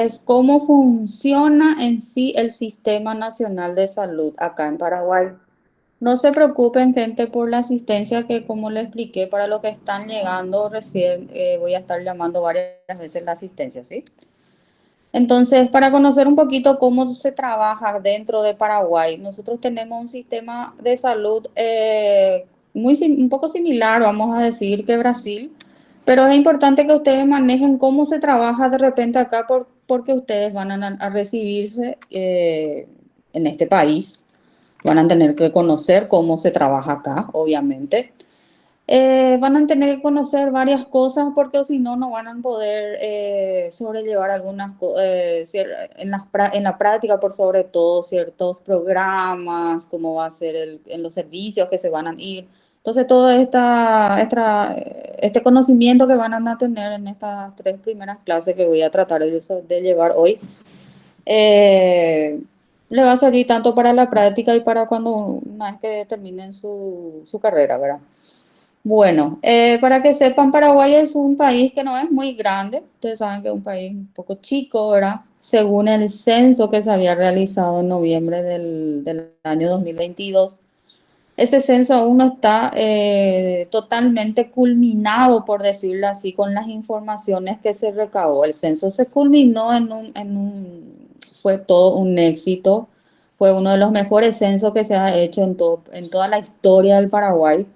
es cómo funciona en sí el Sistema Nacional de Salud acá en Paraguay. No se preocupen, gente, por la asistencia que, como les expliqué, para los que están llegando recién, voy a estar llamando varias veces la asistencia, ¿sí? Entonces, para conocer un poquito cómo se trabaja dentro de Paraguay, nosotros tenemos un sistema de salud un poco similar, vamos a decir, que Brasil, pero es importante que ustedes manejen cómo se trabaja de repente acá porque ustedes van a recibirse en este país, van a tener que conocer cómo se trabaja acá, obviamente. Van a tener que conocer varias cosas porque o si no, no van a poder sobrellevar algunas cosas en la práctica, por sobre todo ciertos programas, cómo va a ser en los servicios que se van a ir. Entonces, todo este conocimiento que van a tener en estas tres primeras clases que voy a tratar de llevar hoy, eh, le va a servir tanto para la práctica y para cuando una vez que terminen su carrera, ¿verdad? Bueno, para que sepan, Paraguay es un país que no es muy grande. Ustedes saben que es un país un poco chico, ¿verdad? Según el censo que se había realizado en noviembre del año 2022, ese censo aún no está totalmente culminado, por decirlo así, con las informaciones que se recabó. El censo se culminó fue todo un éxito. Fue uno de los mejores censos que se ha hecho en toda la historia del Paraguay.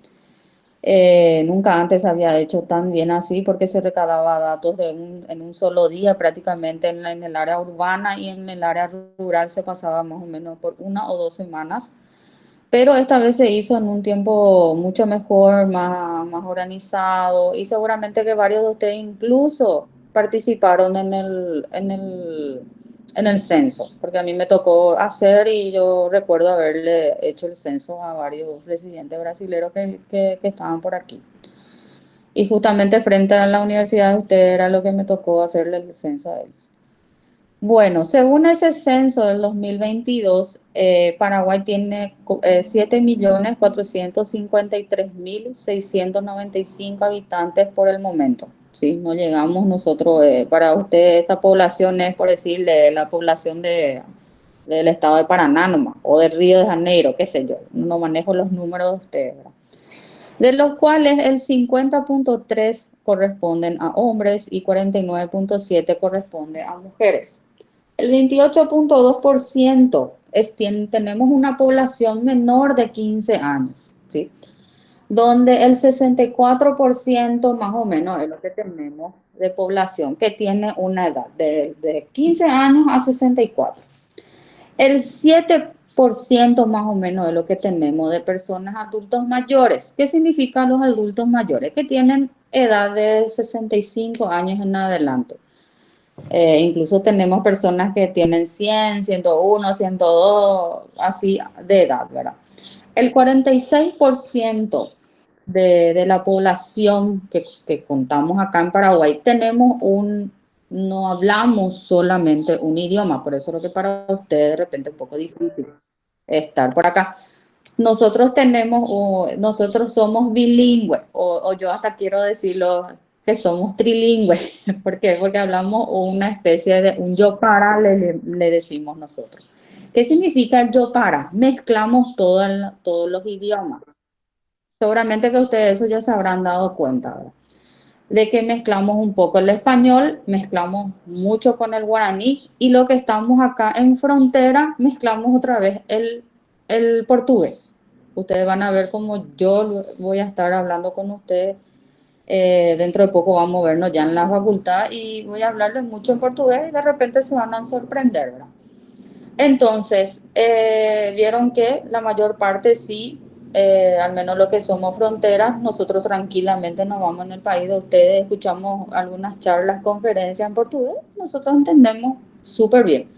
Nunca antes había hecho tan bien así porque se recababa datos en un solo día prácticamente en el área urbana, y en el área rural se pasaba más o menos por 1 o 2 semanas. Pero esta vez se hizo en un tiempo mucho mejor, más organizado, y seguramente que varios de ustedes incluso participaron en el censo, porque a mí me tocó hacer y yo recuerdo haberle hecho el censo a varios residentes brasileños que estaban por aquí. Y justamente frente a la universidad de ustedes era lo que me tocó hacerle el censo a ellos. Bueno, según ese censo del 2022, Paraguay tiene 7.453.695 habitantes por el momento. Sí, no llegamos nosotros, para ustedes esta población es, por decirle, la población del estado de Paraná nomás, o de Río de Janeiro, qué sé yo. No manejo los números de ustedes, ¿verdad? De los cuales el 50.3 corresponden a hombres y 49.7 corresponde a mujeres. El 28.2% tenemos una población menor de 15 años, ¿sí? Donde el 64% más o menos es lo que tenemos de población que tiene una edad de 15 años a 64. El 7% más o menos es lo que tenemos de personas adultos mayores. ¿Qué significan los adultos mayores? Que tienen edad de 65 años en adelante. Incluso tenemos personas que tienen 100, 101, 102, así de edad, ¿verdad? El 46% de la población que contamos acá en Paraguay no hablamos solamente un idioma, por eso es lo que para ustedes de repente es un poco difícil estar por acá. Nosotros somos bilingües, o yo hasta quiero decirlo que somos trilingües. ¿Por qué? Porque hablamos una especie de un yo para, le decimos nosotros. ¿Qué significa el yo para? Mezclamos todos los idiomas. Seguramente que ustedes eso ya se habrán dado cuenta, ¿verdad? De que mezclamos un poco el español, mezclamos mucho con el guaraní, y lo que estamos acá en frontera, mezclamos otra vez el portugués. Ustedes van a ver cómo yo voy a estar hablando con ustedes. Dentro de poco vamos a vernos ya en la facultad y voy a hablarles mucho en portugués y de repente se van a sorprender, ¿verdad? Entonces, vieron que la mayor parte sí, al menos lo que somos fronteras, nosotros tranquilamente nos vamos en el país de ustedes, escuchamos algunas charlas, conferencias en portugués, nosotros entendemos súper bien.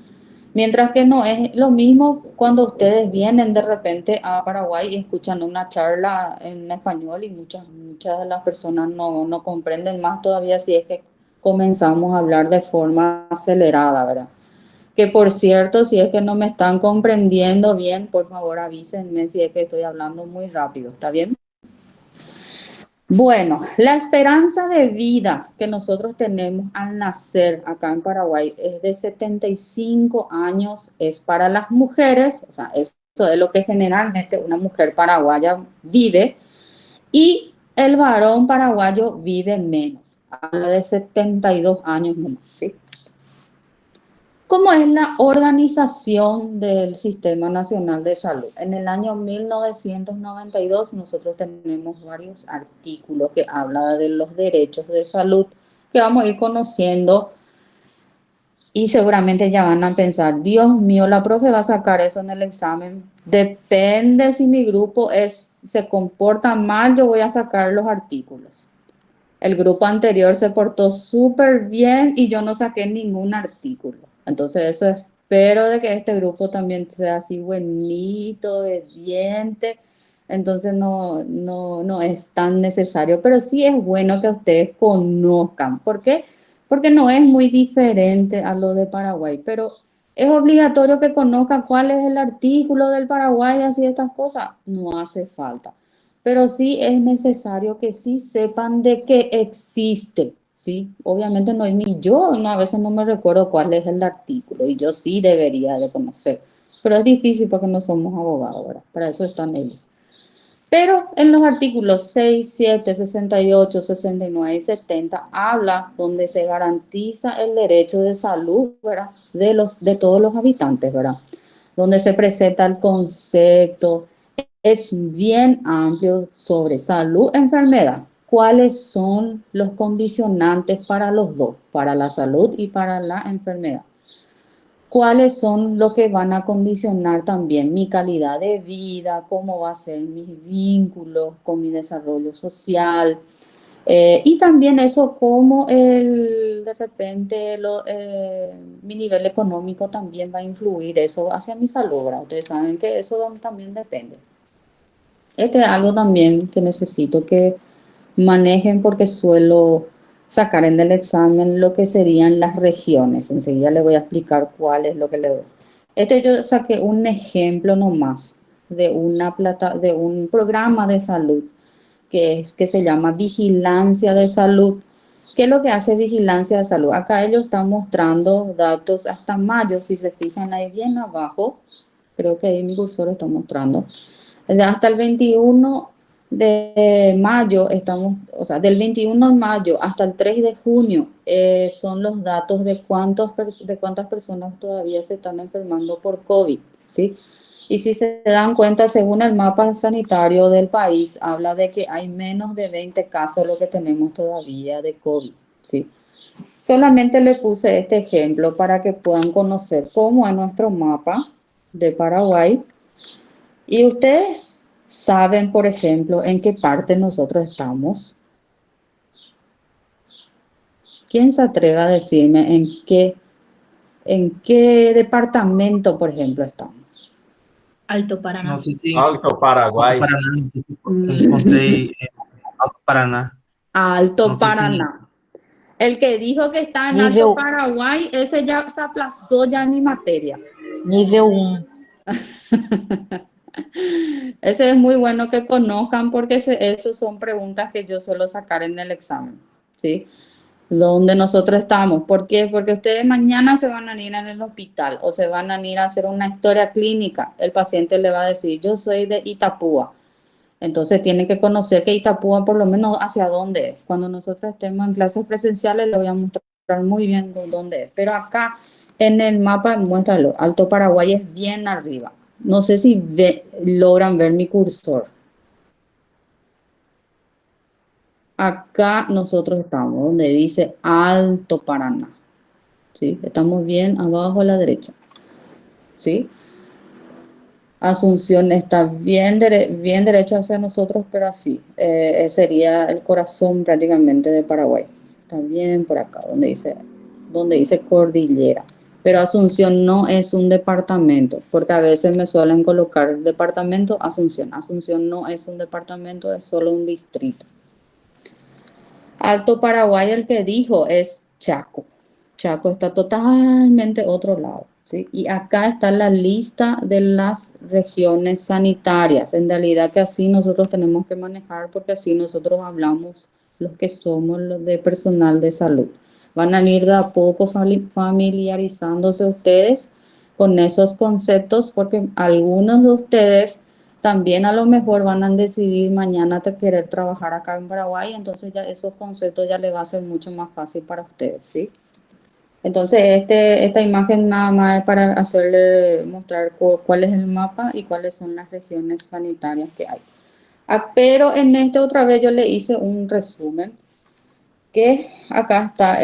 Mientras que no es lo mismo cuando ustedes vienen de repente a Paraguay y escuchan una charla en español, y muchas de las personas no comprenden más todavía si es que comenzamos a hablar de forma acelerada, ¿verdad? Que por cierto, si es que no me están comprendiendo bien, por favor avísenme si es que estoy hablando muy rápido, ¿está bien? Bueno, la esperanza de vida que nosotros tenemos al nacer acá en Paraguay es de 75 años, es para las mujeres, o sea, eso es lo que generalmente una mujer paraguaya vive, y el varón paraguayo vive menos, habla de 72 años nomás, ¿sí? ¿Cómo es la organización del Sistema Nacional de Salud? En el año 1992 nosotros tenemos varios artículos que hablan de los derechos de salud que vamos a ir conociendo y seguramente ya van a pensar, Dios mío, la profe va a sacar eso en el examen. Depende si mi grupo se comporta mal, yo voy a sacar los artículos. El grupo anterior se portó súper bien y yo no saqué ningún artículo. Entonces eso espero de que este grupo también sea así buenito, obediente. Entonces no es tan necesario, pero sí es bueno que ustedes conozcan. ¿Por qué? Porque no es muy diferente a lo de Paraguay, pero es obligatorio que conozcan cuál es el artículo del Paraguay, así estas cosas. No hace falta, pero sí es necesario que sí sepan de que existe, ¿sí? Obviamente no es ni yo, no, a veces no me recuerdo cuál es el artículo y yo sí debería de conocer, pero es difícil porque no somos abogados, ¿verdad? Para eso están ellos. Pero en los artículos 6, 7, 68, 69 y 70 habla donde se garantiza el derecho de salud, ¿verdad? De todos los habitantes, ¿verdad? Donde se presenta el concepto, es bien amplio sobre salud, enfermedad. ¿Cuáles son los condicionantes para los dos, para la salud y para la enfermedad? ¿Cuáles son los que van a condicionar también mi calidad de vida, cómo va a ser mis vínculos con mi desarrollo social? Y también eso, cómo de repente mi nivel económico también va a influir eso hacia mi salud, ¿verdad? Ustedes saben que eso también depende. Este es algo también que necesito que manejen porque suelo sacar en el examen lo que serían las regiones. Enseguida les voy a explicar cuál es lo que le doy. Yo saqué un ejemplo nomás de un programa de salud que se llama Vigilancia de Salud. ¿Qué es lo que hace Vigilancia de Salud? Acá ellos están mostrando datos hasta mayo, si se fijan ahí bien abajo, creo que ahí mi cursor está mostrando. Hasta el 21 de mayo estamos, o sea, del 21 de mayo hasta el 3 de junio son los datos de cuántas personas todavía se están enfermando por COVID, ¿sí? Y si se dan cuenta, según el mapa sanitario del país, habla de que hay menos de 20 casos lo que tenemos todavía de COVID, ¿sí? Solamente le puse este ejemplo para que puedan conocer cómo es nuestro mapa de Paraguay. Y ustedes saben, por ejemplo, en qué parte nosotros estamos. ¿Quién se atreve a decirme en qué departamento, por ejemplo, estamos? Alto No Paraná. sé si Alto Alto Paraguay. Paraná, no sé si encontré Alto Paraná. No Alto sé si Paraná. El que dijo que está en Alto Nível, Paraguay, ese ya se aplazó ya en mi materia. nível 1. Ese es muy bueno que conozcan porque esas son preguntas que yo suelo sacar en el examen, ¿sí? Donde nosotros estamos. ¿Por qué? Porque ustedes mañana se van a ir en el hospital o se van a ir a hacer una historia clínica. El paciente le va a decir, yo soy de Itapúa. Entonces tienen que conocer que Itapúa por lo menos hacia dónde es. Cuando nosotros estemos en clases presenciales les voy a mostrar muy bien dónde es. Pero acá en el mapa, muéstralo, Alto Paraguay es bien arriba. No sé si logran ver mi cursor. Acá nosotros estamos, donde dice Alto Paraná. ¿Sí? Estamos bien abajo a la derecha. ¿Sí? Asunción está bien derecha hacia nosotros, pero así. Sería el corazón prácticamente de Paraguay. Está bien por acá, donde dice cordillera. Pero Asunción no es un departamento, porque a veces me suelen colocar departamento Asunción. Asunción no es un departamento, es solo un distrito. Alto Paraguay, el que dijo, es Chaco. Chaco está totalmente otro lado. ¿sí? Y acá está la lista de las regiones sanitarias. En realidad que así nosotros tenemos que manejar porque así nosotros hablamos los que somos los de personal de salud. Van a ir de a poco familiarizándose ustedes con esos conceptos porque algunos de ustedes también a lo mejor van a decidir mañana querer trabajar acá en Paraguay, entonces ya esos conceptos ya les va a ser mucho más fácil para ustedes, ¿sí? Entonces, esta imagen nada más es para hacerle mostrar cuál es el mapa y cuáles son las regiones sanitarias que hay. Pero en este otra vez yo le hice un resumen, que acá está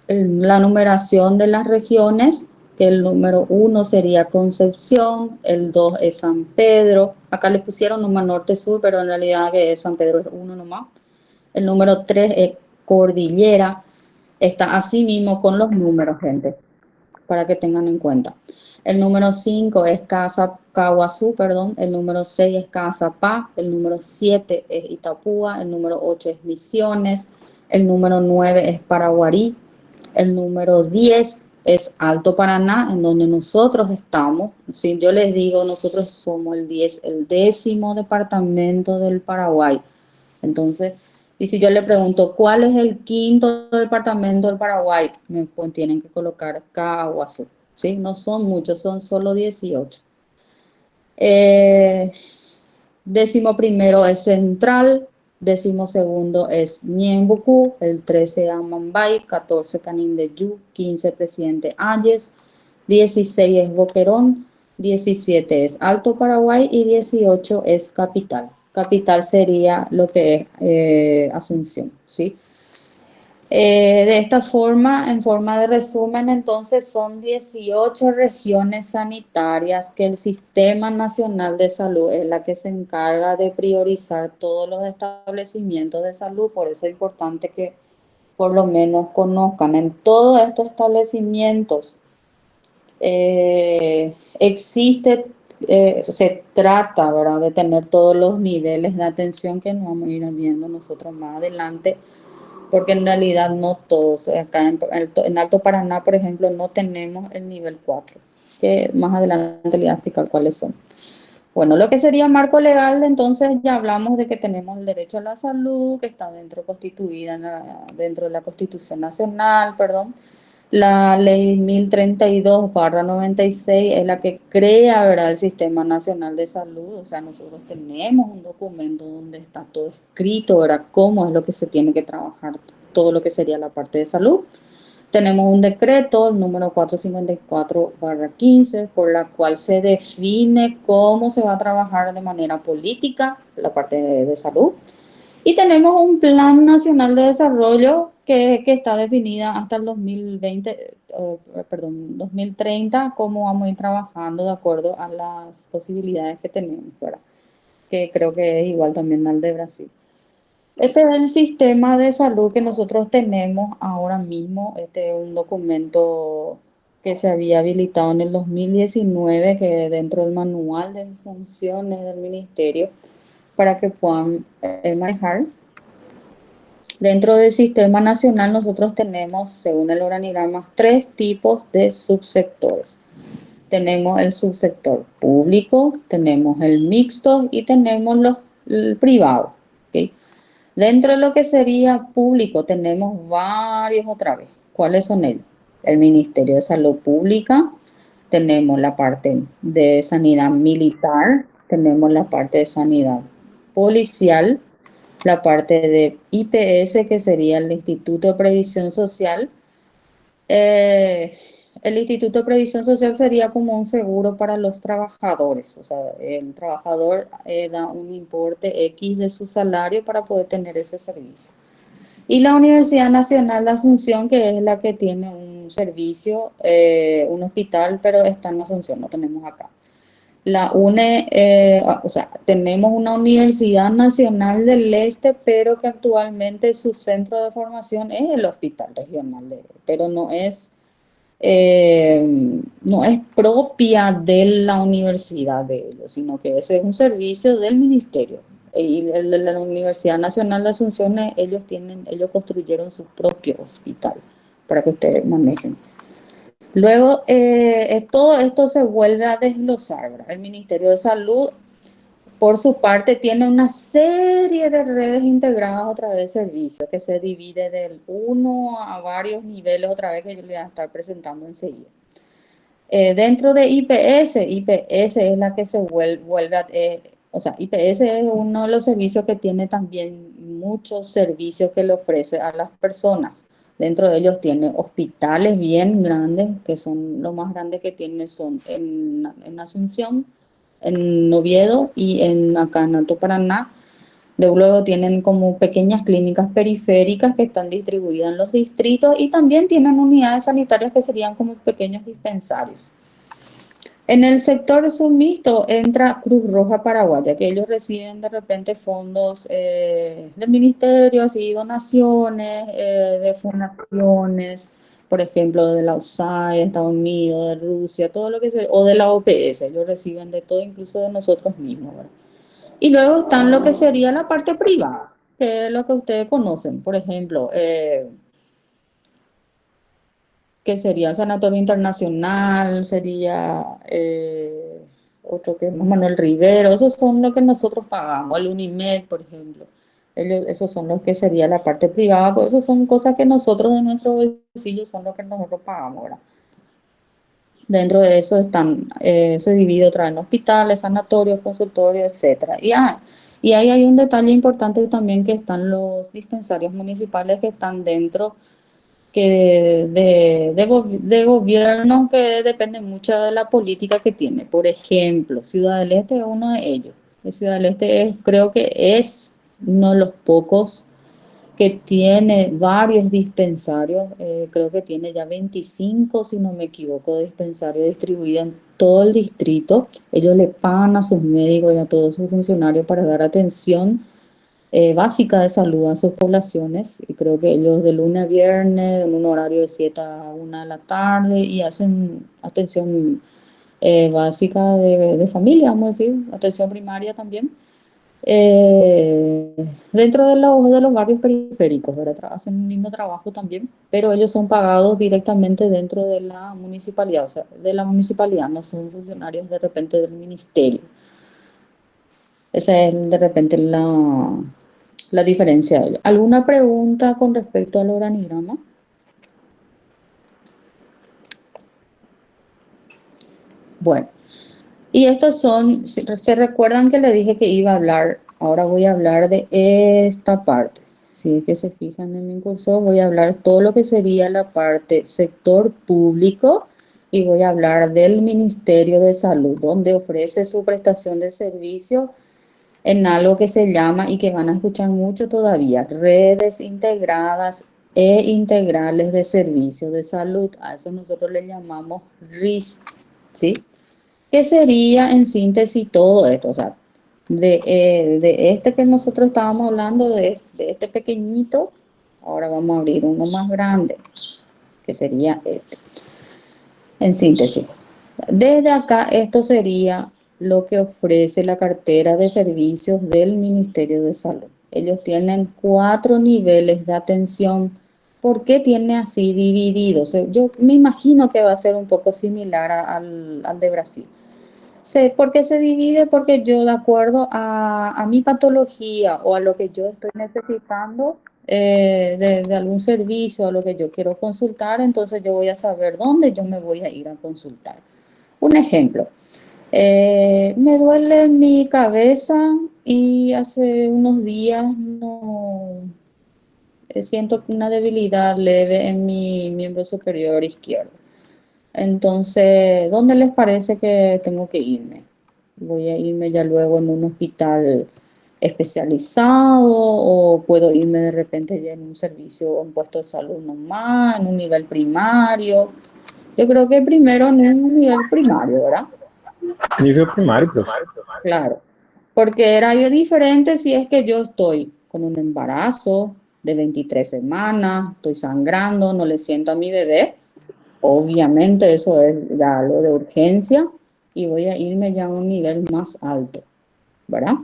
la numeración de las regiones, que el número 1 sería Concepción, el 2 es San Pedro, acá le pusieron nomás norte-sur, pero en realidad que es San Pedro es uno nomás. El número 3 es Cordillera. Está así mismo con los números, gente, para que tengan en cuenta. El número 5 es Caguazú, perdón. El número 6 es Cazapá. El número 7 es Itapúa. El número 8 es Misiones. El número 9 es Paraguarí. El número 10 es Alto Paraná, en donde nosotros estamos. Si yo les digo, nosotros somos el 10, el 10º departamento del Paraguay. Entonces, y si yo le pregunto, ¿cuál es el quinto departamento del Paraguay? Pues tienen que colocar Caguazú, ¿sí? No son muchos, son solo 18. Eh, 11º es Central, 12º es Ñembucú, el 13 Amambay, 14 Canindeyú, 15 Presidente Ayes, 16 es Boquerón, 17 es Alto Paraguay y 18 es Capital. Capital sería lo que es Asunción, ¿sí? De esta forma, en forma de resumen, entonces son 18 regiones sanitarias que el Sistema Nacional de Salud es la que se encarga de priorizar todos los establecimientos de salud. Por eso es importante que por lo menos conozcan en todos estos establecimientos. Existe, se trata, ¿verdad?, de tener todos los niveles de atención que nos vamos a ir viendo nosotros más adelante, porque en realidad no todos, acá en Alto Paraná, por ejemplo, no tenemos el nivel 4, que más adelante les voy a explicar cuáles son. Bueno, lo que sería marco legal, entonces ya hablamos de que tenemos el derecho a la salud, que está constituida dentro de la Constitución Nacional, perdón. La ley 1032/96 es la que crea, ¿verdad?, el Sistema Nacional de Salud. O sea, nosotros tenemos un documento donde está todo escrito, ¿verdad?, cómo es lo que se tiene que trabajar, todo lo que sería la parte de salud. Tenemos un decreto, el número 454/15, por la cual se define cómo se va a trabajar de manera política la parte de salud. Y tenemos un Plan Nacional de Desarrollo que está definida hasta el 2030, cómo vamos a ir trabajando de acuerdo a las posibilidades que tenemos, ¿verdad? Que creo que es igual también al de Brasil. Este es el sistema de salud que nosotros tenemos ahora mismo. Este es un documento que se había habilitado en el 2019, que dentro del manual de funciones del ministerio, para que puedan manejar. Dentro del sistema nacional nosotros tenemos, según el organigrama, 3 tipos de subsectores. Tenemos el subsector público, tenemos el mixto y tenemos el privado, ¿okay? Dentro de lo que sería público tenemos varios otra vez. ¿Cuáles son ellos? El Ministerio de Salud Pública, tenemos la parte de sanidad militar, tenemos la parte de sanidad policial, la parte de IPS, que sería el Instituto de Previsión Social. El Instituto de Previsión Social sería como un seguro para los trabajadores, o sea, el trabajador da un importe X de su salario para poder tener ese servicio. Y la Universidad Nacional de Asunción, que es la que tiene un servicio, un hospital, pero está en Asunción, no tenemos acá. La UNE, o sea, tenemos una Universidad Nacional del Este, pero que actualmente su centro de formación es el Hospital Regional pero no es propia de la universidad de ellos, sino que ese es un servicio del ministerio. Y el de la Universidad Nacional de Asunción, ellos construyeron su propio hospital, para que ustedes manejen. Luego, todo esto se vuelve a desglosar, ¿verdad? El Ministerio de Salud, por su parte, tiene una serie de redes integradas otra vez de servicios que se divide del uno a varios niveles otra vez que yo le voy a estar presentando enseguida. Dentro de IPS, IPS es la que se vuelve a, o sea, IPS es uno de los servicios que tiene también muchos servicios que le ofrece a las personas. Dentro de ellos tiene hospitales bien grandes, que son los más grandes que tiene son en Asunción, en Oviedo y acá en Alto Paraná. Luego tienen como pequeñas clínicas periféricas que están distribuidas en los distritos y también tienen unidades sanitarias que serían como pequeños dispensarios. En el sector submixto entra Cruz Roja Paraguaya, que ellos reciben de repente fondos del ministerio, así donaciones, de fundaciones, por ejemplo, de la USAID, de Estados Unidos, de Rusia, todo lo que sea, o de la OPS, ellos reciben de todo, incluso de nosotros mismos, ¿verdad? Y luego están lo que sería la parte privada, que es lo que ustedes conocen, por ejemplo, que sería Sanatorio Internacional, sería otro que es Manuel Rivero, esos son los que nosotros pagamos, el Unimed, por ejemplo. Esos son los que sería la parte privada, pues esos son cosas que nosotros de nuestro bolsillo son los que nosotros pagamos, ¿verdad? Dentro de eso están, se divide otra vez en hospitales, sanatorios, consultorios, etcétera. Y ahí hay un detalle importante también que están los dispensarios municipales que están dentro que de gobiernos que dependen mucho de la política que tiene. Por ejemplo, Ciudad del Este es uno de ellos. Ciudad del Este creo que es uno de los pocos que tiene varios dispensarios, creo que tiene ya 25, si no me equivoco, dispensarios distribuidos en todo el distrito. Ellos le pagan a sus médicos y a todos sus funcionarios para dar atención básica de salud a sus poblaciones. Y creo que ellos de lunes a viernes, en un horario de 7 a 1 de la tarde, y hacen atención básica de familia, vamos a decir, atención primaria también. Dentro de los barrios periféricos, ¿verdad? Hacen un lindo trabajo también, pero ellos son pagados directamente dentro de la municipalidad, o sea, de la municipalidad, no son funcionarios de repente del ministerio. Esa es de repente la diferencia de ellos. ¿Alguna pregunta con respecto al organigrama? Bueno, y estos son, se recuerdan que le dije que iba a hablar, ahora voy a hablar de esta parte. Si es que se fijan en mi cursor, voy a hablar todo lo que sería la parte sector público y voy a hablar del Ministerio de Salud, donde ofrece su prestación de servicios en algo que se llama, y que van a escuchar mucho todavía, redes integradas e integrales de servicios de salud. A eso nosotros le llamamos RIS, ¿sí? ¿Qué sería en síntesis todo esto? O sea, de este que nosotros estábamos hablando, de este pequeñito, ahora vamos a abrir uno más grande, que sería este. En síntesis, desde acá esto sería lo que ofrece la cartera de servicios del Ministerio de Salud. Ellos tienen 4 niveles de atención. ¿Por qué tiene así divididos? Yo me imagino que va a ser un poco similar al de Brasil. ¿Por qué se divide? Porque yo, de acuerdo a mi patología o a lo que yo estoy necesitando de algún servicio, a lo que yo quiero consultar, entonces yo voy a saber dónde yo me voy a ir a consultar. Un ejemplo, me duele mi cabeza y hace unos días no siento una debilidad leve en mi miembro superior izquierdo. Entonces, ¿dónde les parece que tengo que irme? ¿Voy a irme ya luego en un hospital especializado o puedo irme de repente ya en un servicio, un puesto de salud normal, en un nivel primario? Yo creo que primero en un nivel primario, ¿verdad? Nivel primario, profe. Claro, porque era yo diferente si es que yo estoy con un embarazo de 23 semanas, estoy sangrando, no le siento a mi bebé. Obviamente eso es ya algo de urgencia y voy a irme ya a un nivel más alto, ¿verdad?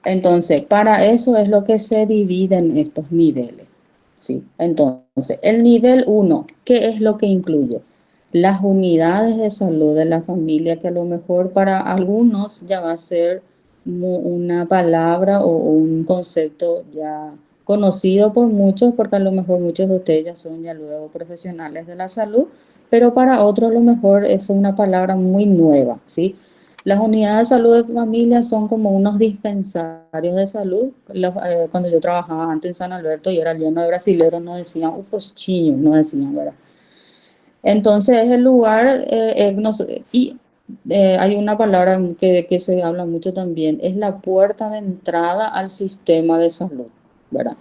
Entonces, para eso es lo que se dividen estos niveles. ¿sí? Entonces, el nivel 1, ¿qué es lo que incluye? Las unidades de salud de la familia, que a lo mejor para algunos ya va a ser una palabra o un concepto ya conocido por muchos, porque a lo mejor muchos de ustedes ya son ya luego profesionales de la salud, pero para otros a lo mejor es una palabra muy nueva, ¿sí? Las unidades de salud de familia son como unos dispensarios de salud. Cuando yo trabajaba antes en San Alberto y era lleno de brasileros, no decían postinho, no decían, ¿verdad? Entonces es el lugar, hay una palabra que se habla mucho también, es la puerta de entrada al sistema de salud, ¿verdad?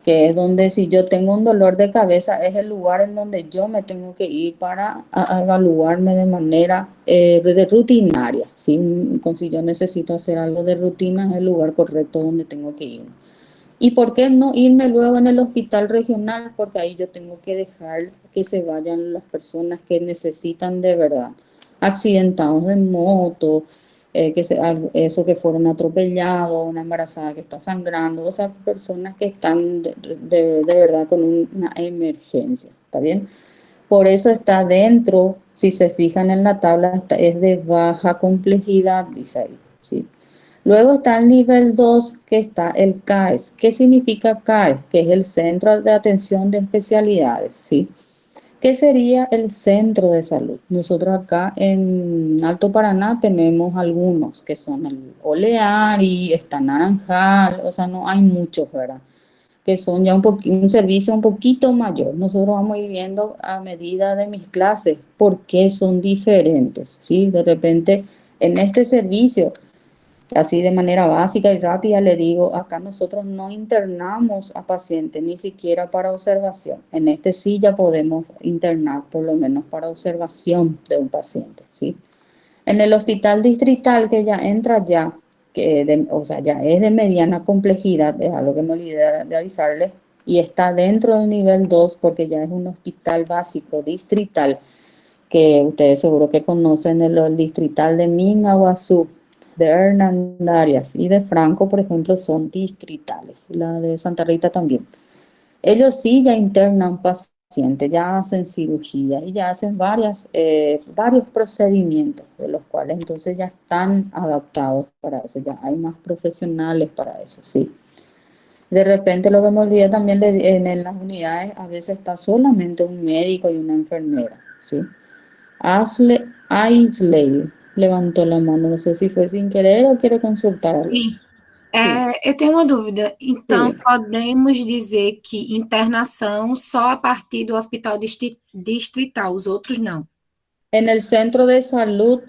Que es donde si yo tengo un dolor de cabeza, es el lugar en donde yo me tengo que ir para a evaluarme de manera rutinaria, ¿sí? Si yo necesito hacer algo de rutina, es el lugar correcto donde tengo que ir. ¿Y por qué no irme luego en el hospital regional? Porque ahí yo tengo que dejar que se vayan las personas que necesitan de verdad. Accidentados de moto, eso que fueron atropellados, una embarazada que está sangrando, o sea, personas que están de verdad con una emergencia, ¿está bien? Por eso está dentro, si se fijan en la tabla, es de baja complejidad, dice ahí, ¿sí? Luego está el nivel 2 que está el CAES. ¿Qué significa CAES? Que es el Centro de Atención de Especialidades, ¿sí? ¿Qué sería el centro de salud? Nosotros acá en Alto Paraná tenemos algunos que son el Oleari, está Naranjal, o sea, no hay muchos, ¿verdad? Que son ya un servicio un poquito mayor. Nosotros vamos a ir viendo a medida de mis clases por qué son diferentes, ¿sí? De repente, en este servicio así de manera básica y rápida le digo, acá nosotros no internamos a pacientes ni siquiera para observación. En este sí ya podemos internar por lo menos para observación de un paciente, ¿sí? En el hospital distrital que ya entra ya, o sea, ya es de mediana complejidad, es algo que me olvidé de avisarles, y está dentro del nivel 2 porque ya es un hospital básico distrital que ustedes seguro que conocen el distrital de Mingaguazú, de Hernandarias y de Franco, por ejemplo, son distritales, la de Santa Rita también. Ellos sí ya internan pacientes, ya hacen cirugía y ya hacen varios procedimientos, de los cuales entonces ya están adaptados para eso, ya hay más profesionales para eso, sí. De repente lo que me olvidé también en las unidades, a veces está solamente un médico y una enfermera, ¿sí? Aisley levantó la mano, no sé si fue sin querer o quiere consultar algo. Sim. Sí, Eu tenho uma dúvida. Então, sí. podemos dizer que internação só a partir do hospital distrital, os outros não? En el centro de salud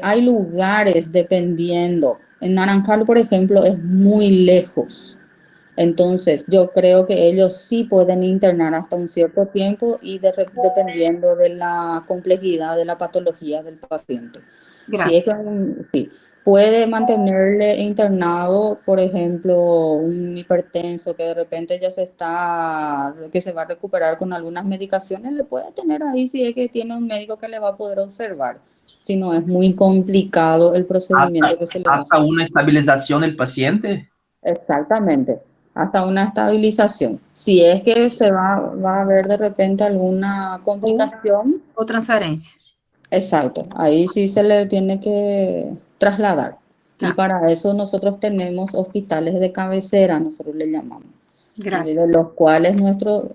hay lugares dependiendo. En Naranjal, por ejemplo, es muy lejos. Entonces, yo creo que ellos sí pueden internar hasta un cierto tiempo y dependiendo de la complejidad de la patología del paciente. Si es que Graças. sí, puede mantenerle internado, por ejemplo, un hipertenso que de repente que se va a recuperar con algunas medicaciones, le puede tener ahí si es que tiene un médico que le va a poder observar. Si no, es muy complicado el procedimiento que se le Hasta hace. una estabilización del paciente. Exactamente, hasta una estabilización. Si es que va a haber de repente alguna complicación, Ou transferência. exacto, ahí sí se le tiene que trasladar. Y Tá. para eso nosotros tenemos hospitales de cabecera, nosotros le llamamos, ¿sí? Graças. De los cuales nuestro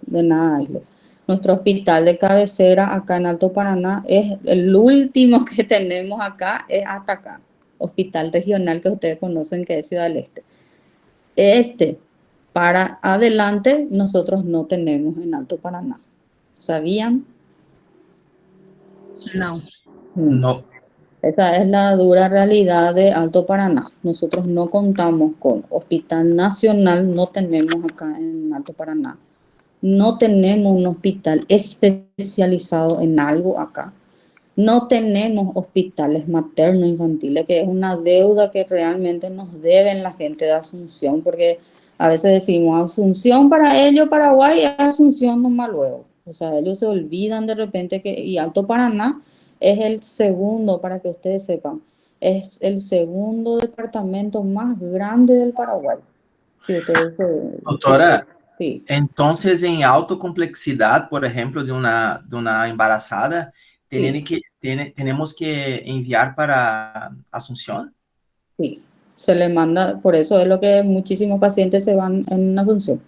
hospital de cabecera acá en Alto Paraná es el último que tenemos acá, es hasta acá, hospital regional que ustedes conocen que es Ciudad del Este. Para adelante, nosotros no tenemos en Alto Paraná. ¿Sabían? Não. No. Esa es la dura realidad de Alto Paraná. Nosotros no contamos con Hospital Nacional, no tenemos acá en Alto Paraná. No tenemos un hospital especializado en algo acá. No tenemos hospitales materno-infantiles, que es una deuda que realmente nos deben la gente de Asunción, porque a veces decimos Asunción para ellos, Paraguay, es Asunción nomás luego. O sea, ellos se olvidan de repente y Alto Paraná es el segundo, para que ustedes sepan, es el segundo departamento más grande del Paraguay. Si ustedes Doctora, Sí, Entonces, en autocomplexidad, por ejemplo, de una embarazada, sí, tenemos que enviar para Asunción. sí. Se le manda, por eso es lo que muchísimos pacientes se van en Asunción.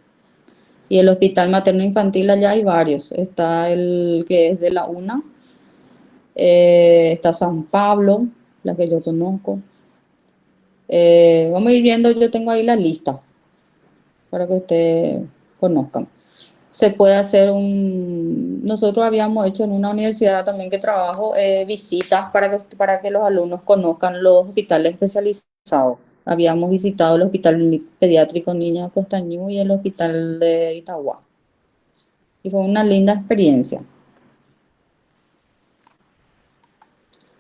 Y el hospital materno infantil allá hay varios. Está el que es de la UNA, está San Pablo, la que yo conozco. Vamos a ir viendo, yo tengo ahí la lista para que ustedes conozcan. Se puede hacer nosotros habíamos hecho en una universidad también que trabajo, visitas para que los alumnos conozcan los hospitales especializados. Habíamos visitado el Hospital Pediátrico Niña Costañú y el Hospital de Itagua. Y fue una linda experiencia.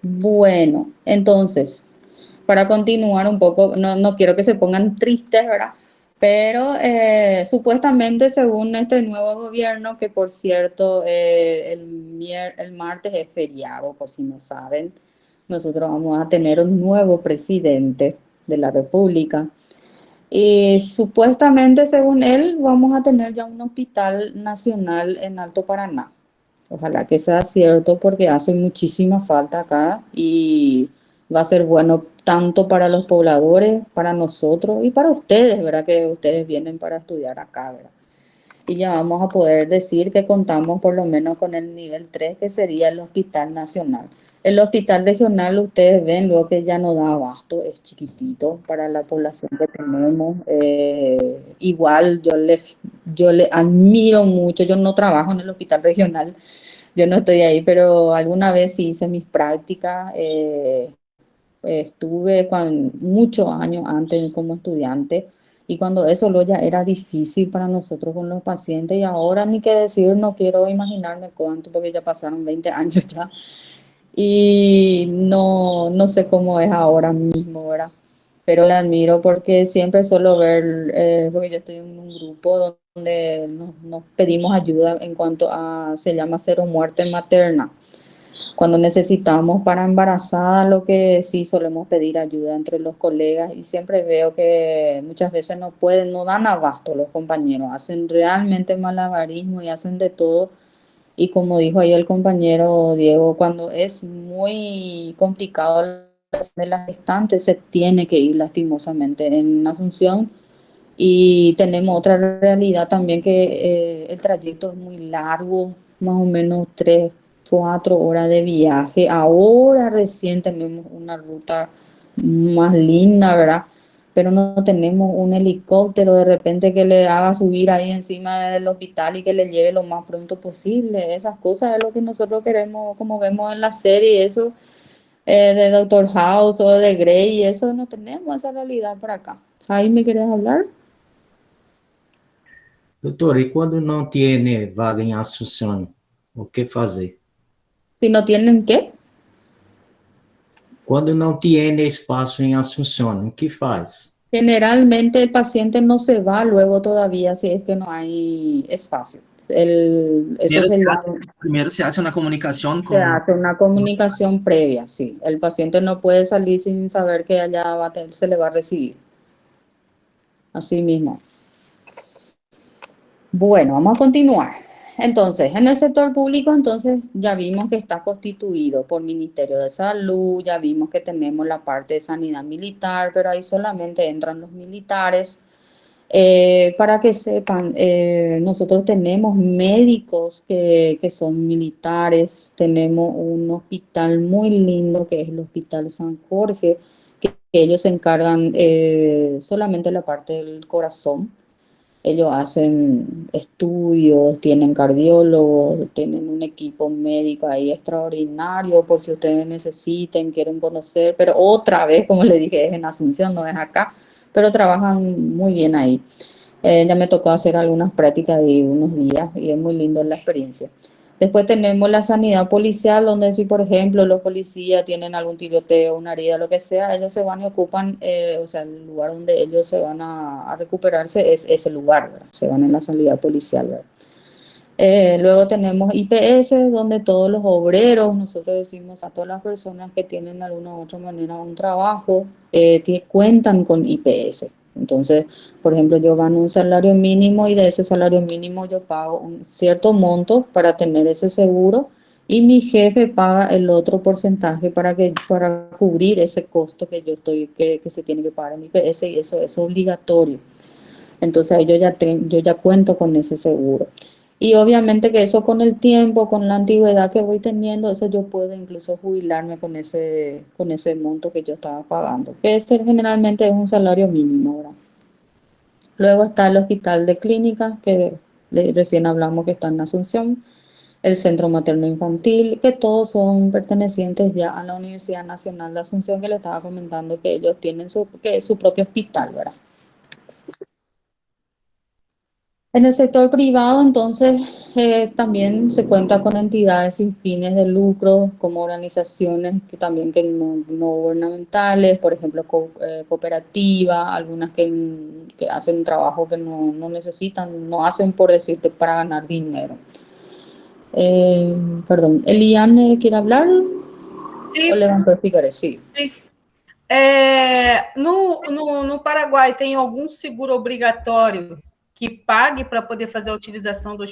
Bueno, entonces, para continuar un poco, no quiero que se pongan tristes, ¿verdad? Pero supuestamente según este nuevo gobierno, que por cierto el martes es feriado, por si no saben, nosotros vamos a tener un nuevo presidente de la República. Y supuestamente según él vamos a tener ya un hospital nacional en Alto Paraná. Ojalá que sea cierto porque hace muchísima falta acá y va a ser bueno tanto para los pobladores, para nosotros y para ustedes, ¿verdad? Que ustedes vienen para estudiar acá, ¿verdad? Y ya vamos a poder decir que contamos por lo menos con el nivel 3 que sería el Hospital Nacional. El hospital regional, ustedes ven luego que ya no da abasto, es chiquitito para la población que tenemos. Igual yo le admiro mucho, yo no trabajo en el hospital regional, yo no estoy ahí, pero alguna vez sí hice mis prácticas. Estuve muchos años antes como estudiante y cuando eso lo ya era difícil para nosotros con los pacientes y ahora ni qué decir, no quiero imaginarme cuánto porque ya pasaron 20 años ya y no sé cómo es ahora mismo, ¿verdad? Pero le admiro porque siempre suelo ver, porque yo estoy en un grupo donde nos pedimos ayuda en cuanto a, se llama cero muerte materna. Cuando necesitamos para embarazada, lo que sí solemos pedir ayuda entre los colegas y siempre veo que muchas veces no pueden, no dan abasto los compañeros, hacen realmente malabarismo y hacen de todo. Y como dijo ahí el compañero Diego, cuando es muy complicado de las gestantes, se tiene que ir lastimosamente en Asunción. Y tenemos otra realidad también que el trayecto es muy largo, más o menos 3, 4 horas de viaje. Ahora recién tenemos una ruta más linda, ¿verdad? Pero no tenemos un helicóptero de repente que le haga subir ahí encima del hospital y que le lleve lo más pronto posible. Esas cosas es lo que nosotros queremos, como vemos en la serie, eso de Doctor House o de Grey, eso no tenemos esa realidad por acá. Jaime, ¿quieres hablar? Doutor, e quando não tem vaga em Assunção, o que fazer? Si no tienen qué, Quando não tem espaço em Assunção, o que faz? generalmente el paciente no se va luego todavía si es que no hay espacio. Eso Primero se hace una comunicación se con... hace una comunicación previa, sí. El paciente no puede salir sin saber que allá se le va a recibir. Así mismo. Bueno, vamos a continuar. Entonces, en el sector público, entonces ya vimos que está constituido por Ministerio de Salud, ya vimos que tenemos la parte de sanidad militar, pero ahí solamente entran los militares. Para que sepan, nosotros tenemos médicos que son militares, tenemos un hospital muy lindo que es el Hospital San Jorge, que ellos se encargan solamente de la parte del corazón. Ellos hacen estudios, tienen cardiólogos, tienen un equipo médico ahí extraordinario por si ustedes necesiten, quieren conocer, pero otra vez, como les dije, es en Asunción, no es acá, pero trabajan muy bien ahí. Ya me tocó hacer algunas prácticas de unos días y es muy lindo la experiencia. Después tenemos la sanidad policial, donde si por ejemplo los policías tienen algún tiroteo, una herida, lo que sea, ellos se van y ocupan, o sea, el lugar donde ellos se van a recuperarse es ese lugar, ¿verdad? Se van en la sanidad policial, ¿verdad? Luego tenemos IPS, donde todos los obreros, nosotros decimos a todas las personas que tienen de alguna u otra manera un trabajo, que cuentan con IPS. Entonces, por ejemplo, yo gano un salario mínimo y de ese salario mínimo yo pago un cierto monto para tener ese seguro y mi jefe paga el otro porcentaje para cubrir ese costo que yo estoy que se tiene que pagar en IPS y eso es obligatorio. Entonces ahí yo ya cuento con ese seguro. Y obviamente que eso con el tiempo, con la antigüedad que voy teniendo, eso yo puedo incluso jubilarme con ese monto que yo estaba pagando, que generalmente es un salario mínimo, ¿verdad? Luego está el hospital de clínicas, que recién hablamos que está en Asunción, el Centro Materno Infantil, que todos son pertenecientes ya a la Universidad Nacional de Asunción, que le estaba comentando que ellos tienen su propio hospital, ¿verdad? En el sector privado, entonces, también se cuenta con entidades sin fines de lucro, como organizaciones que no gubernamentales, por ejemplo, cooperativas, algunas que hacen trabajo que no necesitan, no hacen por decirte para ganar dinero. Perdón, Eliane, ¿quiere hablar? Sim, ¿O levantó Figueres? Sí. sim. No Paraguai tem algum seguro obrigatório que pague para poder fazer a utilização do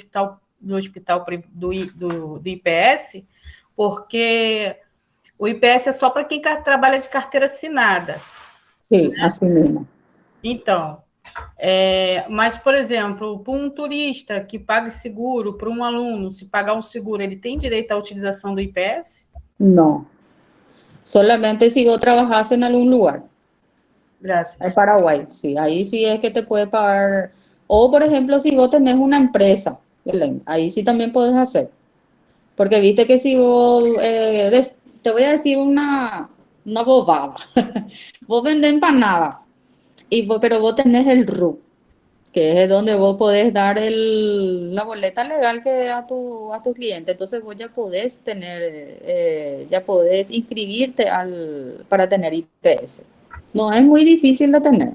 IPS? Porque o IPS é só para quem trabalha de carteira assinada. Sí, así mismo. Então, mas, por exemplo, para um turista que paga seguro, para um aluno, se pagar um seguro, ele tem direito à utilização do IPS? No. Solamente si vos trabajás en algún lugar. Graças. En Paraguay, sí, ahí sí es que te puede pagar. O, por ejemplo, si vos tenés una empresa, Belén, ahí sí también puedes hacer. Porque viste que si vos, te voy a decir una bobada. Vos vendés empanadas, pero vos tenés el RU, que es donde vos podés dar la boleta legal que a tu cliente. Entonces vos ya podés ya podés inscribirte para tener IPS. No es muy difícil de tener.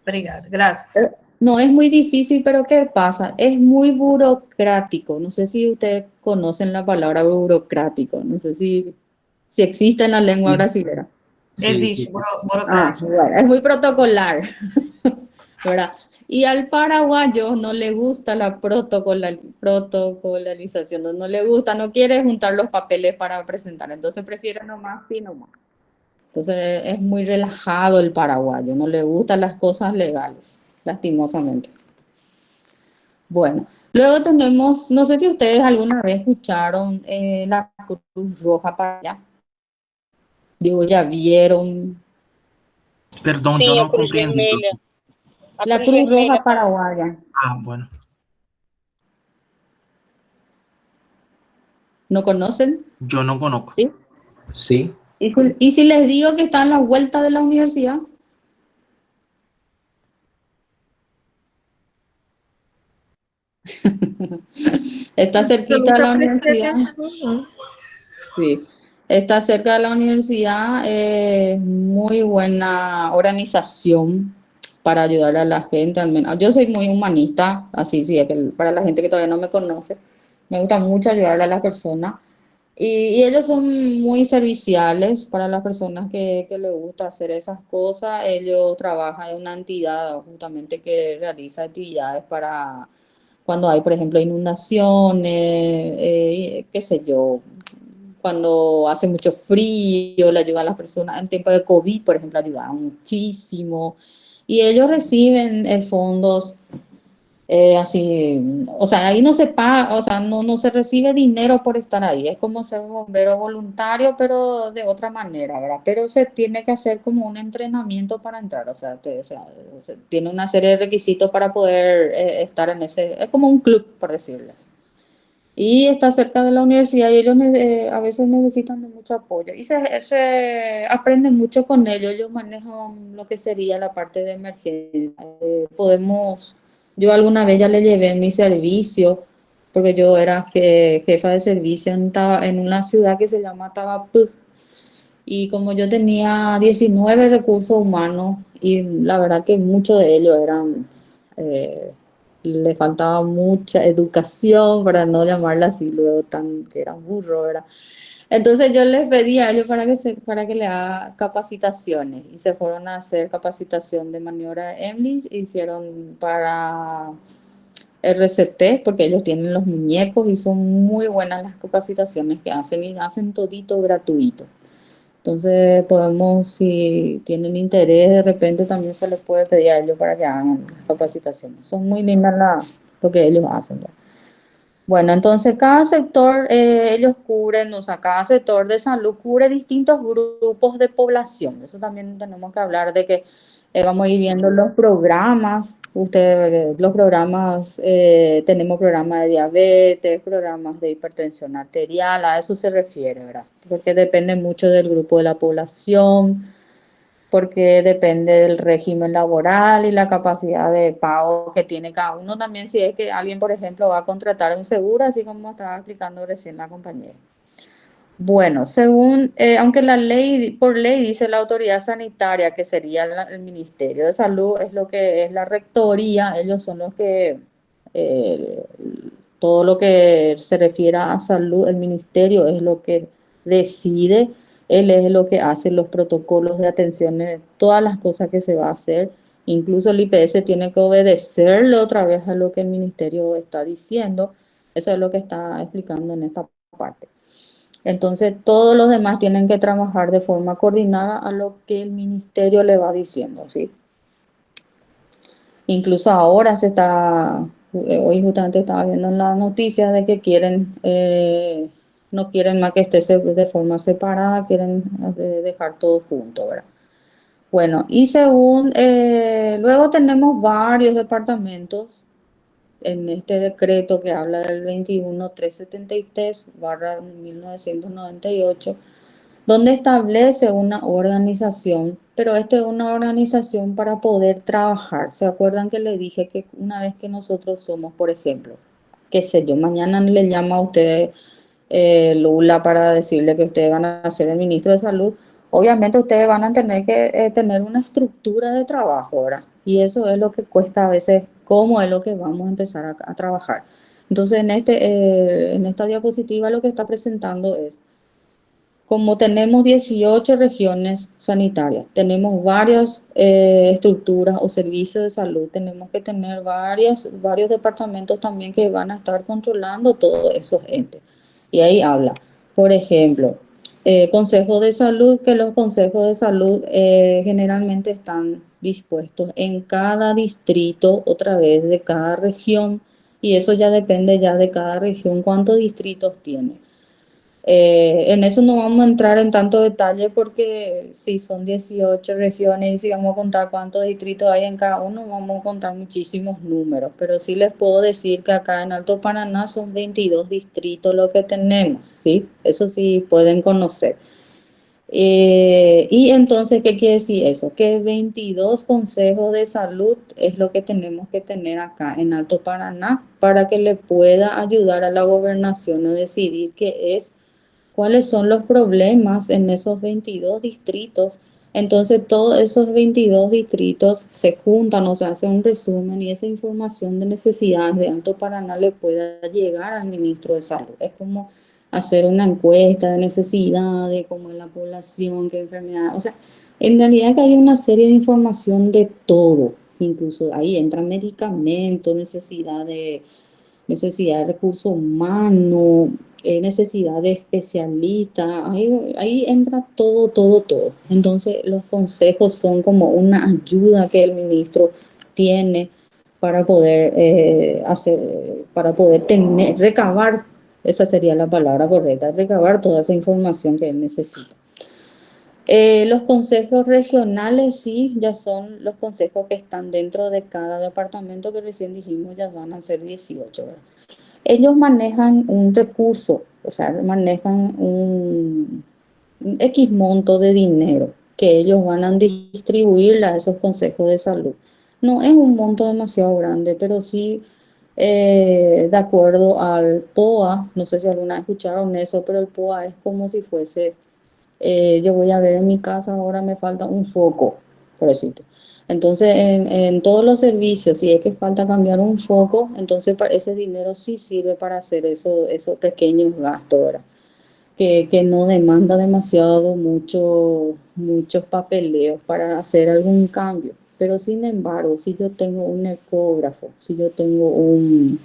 Obrigada, graças. No es muy difícil, pero ¿qué pasa? Es muy burocrático. No sé si ustedes conocen la palabra burocrático. No sé si existe en la lengua Sí, brasileña. sí, Existe, sí. burocrático. Bueno, es muy protocolar, ¿verdad? Y al paraguayo no le gusta la protocolarización, no le gusta, no quiere juntar los papeles para presentar, entonces prefiere nomás sí nomás. Entonces es muy relajado el paraguayo, no le gustan las cosas legales, lastimosamente. Bueno, luego tenemos, no sé si ustedes alguna vez escucharon la Cruz Roja para allá. Digo, ya vieron Perdón, yo Sim, a no Cruz comprendí. Vermelha. A la Cruz Cruz Vermelha, Roja paraguaya. Ah, bueno. ¿No conocen? Yo no conozco. ¿Sí? Sí, Y si les digo que está en la vuelta de la universidad? Está Eu cerquita de nunca la prestei universidad. atenção, não. Sí. Está cerca de la universidad. Es muy buena organización para ayudar a la gente. Al menos. Yo soy muy humanista, así sí, es que para la gente que todavía no me conoce, me gusta mucho ayudar a las personas. Y ellos son muy serviciales para las personas que les gusta hacer esas cosas. Ellos trabajan en una entidad justamente que realiza actividades para cuando hay, por ejemplo, inundaciones, qué sé yo, cuando hace mucho frío, le ayudan a las personas. En tiempo de COVID, por ejemplo, ayudaban muchísimo. Y ellos reciben fondos así, o sea, ahí no se paga, o sea, no se recibe dinero por estar ahí, es como ser un bombero voluntario, pero de otra manera, ¿verdad? Pero se tiene que hacer como un entrenamiento para entrar, o sea, se tiene una serie de requisitos para poder estar en es como un club, por decirles. Y está cerca de la universidad y ellos a veces necesitan de mucho apoyo. Y se aprende mucho con ellos manejan lo que sería la parte de emergencia. Yo alguna vez ya le llevé en mi servicio, porque yo era jefa de servicio en una ciudad que se llama Tabapú. Y como yo tenía 19 recursos humanos, y la verdad que muchos de ellos eh, le faltaba mucha educación, para no llamarla así, luego que eran burros, ¿verdad? Entonces yo les pedí a ellos para que le haga capacitaciones y se fueron a hacer capacitación de maniobra de EMLIS, hicieron para RCP porque ellos tienen los muñecos y son muy buenas las capacitaciones que hacen y hacen todito gratuito. Entonces podemos, si tienen interés, de repente también se les puede pedir a ellos para que hagan capacitaciones. Son muy lindas lo que ellos hacen, ¿verdad? Bueno, entonces cada sector, ellos cubren, o sea, cada sector de salud cubre distintos grupos de población. Eso también tenemos que hablar de que vamos a ir viendo los programas. Los programas, tenemos programas de diabetes, programas de hipertensión arterial, a eso se refiere, ¿verdad? Porque depende mucho del grupo de la población, porque depende del régimen laboral y la capacidad de pago que tiene cada uno también, si es que alguien, por ejemplo, va a contratar un seguro, así como estaba explicando recién la compañera. Bueno, según, aunque la ley, por ley dice la autoridad sanitaria, que sería el Ministerio de Salud, es lo que es la rectoría, ellos son los que, eh, todo lo que se refiera a salud, el ministerio es lo que decide, él es lo que hace los protocolos de atención, todas las cosas que se va a hacer, incluso el IPS tiene que obedecerle otra vez a lo que el ministerio está diciendo, eso es lo que está explicando en esta parte. Entonces, todos los demás tienen que trabajar de forma coordinada a lo que el ministerio le va diciendo, ¿sí? Incluso ahora hoy justamente estaba viendo en las noticias de que no quieren más que esté de forma separada, quieren dejar todo junto, ¿verdad? Bueno, y luego tenemos varios departamentos en este decreto que habla del 21.373/1998, donde establece una organización, pero esta es una organización para poder trabajar. ¿Se acuerdan que le dije que una vez que nosotros somos, por ejemplo, qué sé yo, mañana le llama a usted Lula para decirle que ustedes van a ser el ministro de Salud? Obviamente ustedes van a tener que tener una estructura de trabajo, ¿verdad? Y eso es lo que cuesta a veces, cómo es lo que vamos a empezar a trabajar. Entonces, en esta diapositiva lo que está presentando es, como tenemos 18 regiones sanitarias, tenemos varias estructuras o servicios de salud, tenemos que tener varios departamentos también que van a estar controlando todos esos entes. Y ahí habla, por ejemplo, consejos de salud, que los consejos de salud generalmente están dispuestos en cada distrito, otra vez de cada región, y eso ya depende ya de cada región, cuántos distritos tiene. En eso no vamos a entrar en tanto detalle porque si son 18 regiones y si vamos a contar cuántos distritos hay en cada uno, vamos a contar muchísimos números, pero sí les puedo decir que acá en Alto Paraná son 22 distritos lo que tenemos, ¿sí? Eso sí pueden conocer. Y entonces, ¿qué quiere decir eso? Que 22 consejos de salud es lo que tenemos que tener acá en Alto Paraná para que le pueda ayudar a la gobernación a decidir cuáles son los problemas en esos 22 distritos. Entonces, todos esos 22 distritos se juntan, o sea, hacen un resumen y esa información de necesidades de Alto Paraná le pueda llegar al ministro de Salud. Es como hacer una encuesta de necesidades, cómo es la población, qué enfermedad. O sea, en realidad que hay una serie de información de todo. Incluso ahí entran medicamentos, necesidad de recursos humanos, necesidad de especialistas, ahí entra todo, todo, todo. Entonces los consejos son como una ayuda que el ministro tiene para poder recabar, esa sería la palabra correcta, recabar toda esa información que él necesita. Los consejos regionales sí, ya son los consejos que están dentro de cada departamento que recién dijimos, ya van a ser 18, ¿verdad? Ellos manejan un recurso, o sea, manejan un X monto de dinero que ellos van a distribuir a esos consejos de salud. No es un monto demasiado grande, pero sí, de acuerdo al POA, no sé si alguna vez escucharon eso, pero el POA es como si fuese, yo voy a ver en mi casa, ahora me falta un foco, por decirte. Entonces, en todos los servicios, si es que falta cambiar un foco, entonces ese dinero sí sirve para hacer esos pequeños gastos, ¿verdad? que no demanda demasiado muchos papeleos para hacer algún cambio. Pero sin embargo, si yo tengo un ecógrafo, si yo tengo un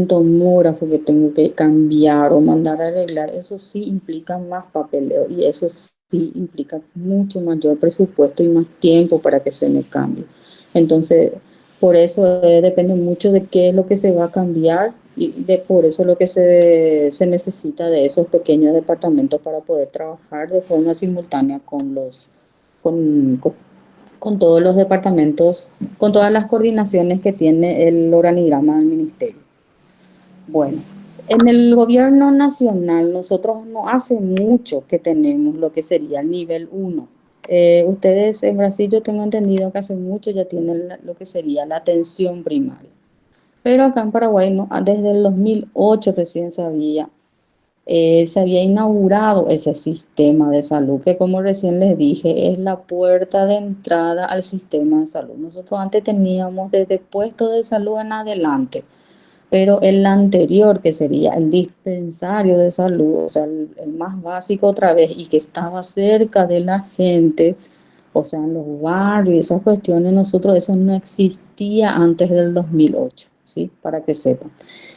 tomógrafo que tengo que cambiar o mandar a arreglar, eso sí implica más papeleo y eso sí implica mucho mayor presupuesto y más tiempo para que se me cambie. Entonces, por eso depende mucho de qué es lo que se va a cambiar y por eso lo que se necesita de esos pequeños departamentos para poder trabajar de forma simultánea con, con, con todos los departamentos, con todas las coordinaciones que tiene el organigrama del ministerio. Bueno, en el gobierno nacional nosotros no hace mucho que tenemos lo que sería el nivel 1. Ustedes en Brasil yo tengo entendido que hace mucho ya tienen lo que sería la atención primaria. Pero acá en Paraguay no, desde el 2008 recién se había inaugurado ese sistema de salud, que como recién les dije, es la puerta de entrada al sistema de salud. Nosotros antes teníamos desde puestos de salud en adelante, pero el anterior, que sería el dispensario de salud, o sea, el más básico otra vez, y que estaba cerca de la gente, o sea, en los barrios y esas cuestiones, nosotros eso no existía antes del 2008, ¿sí? Para que sepan.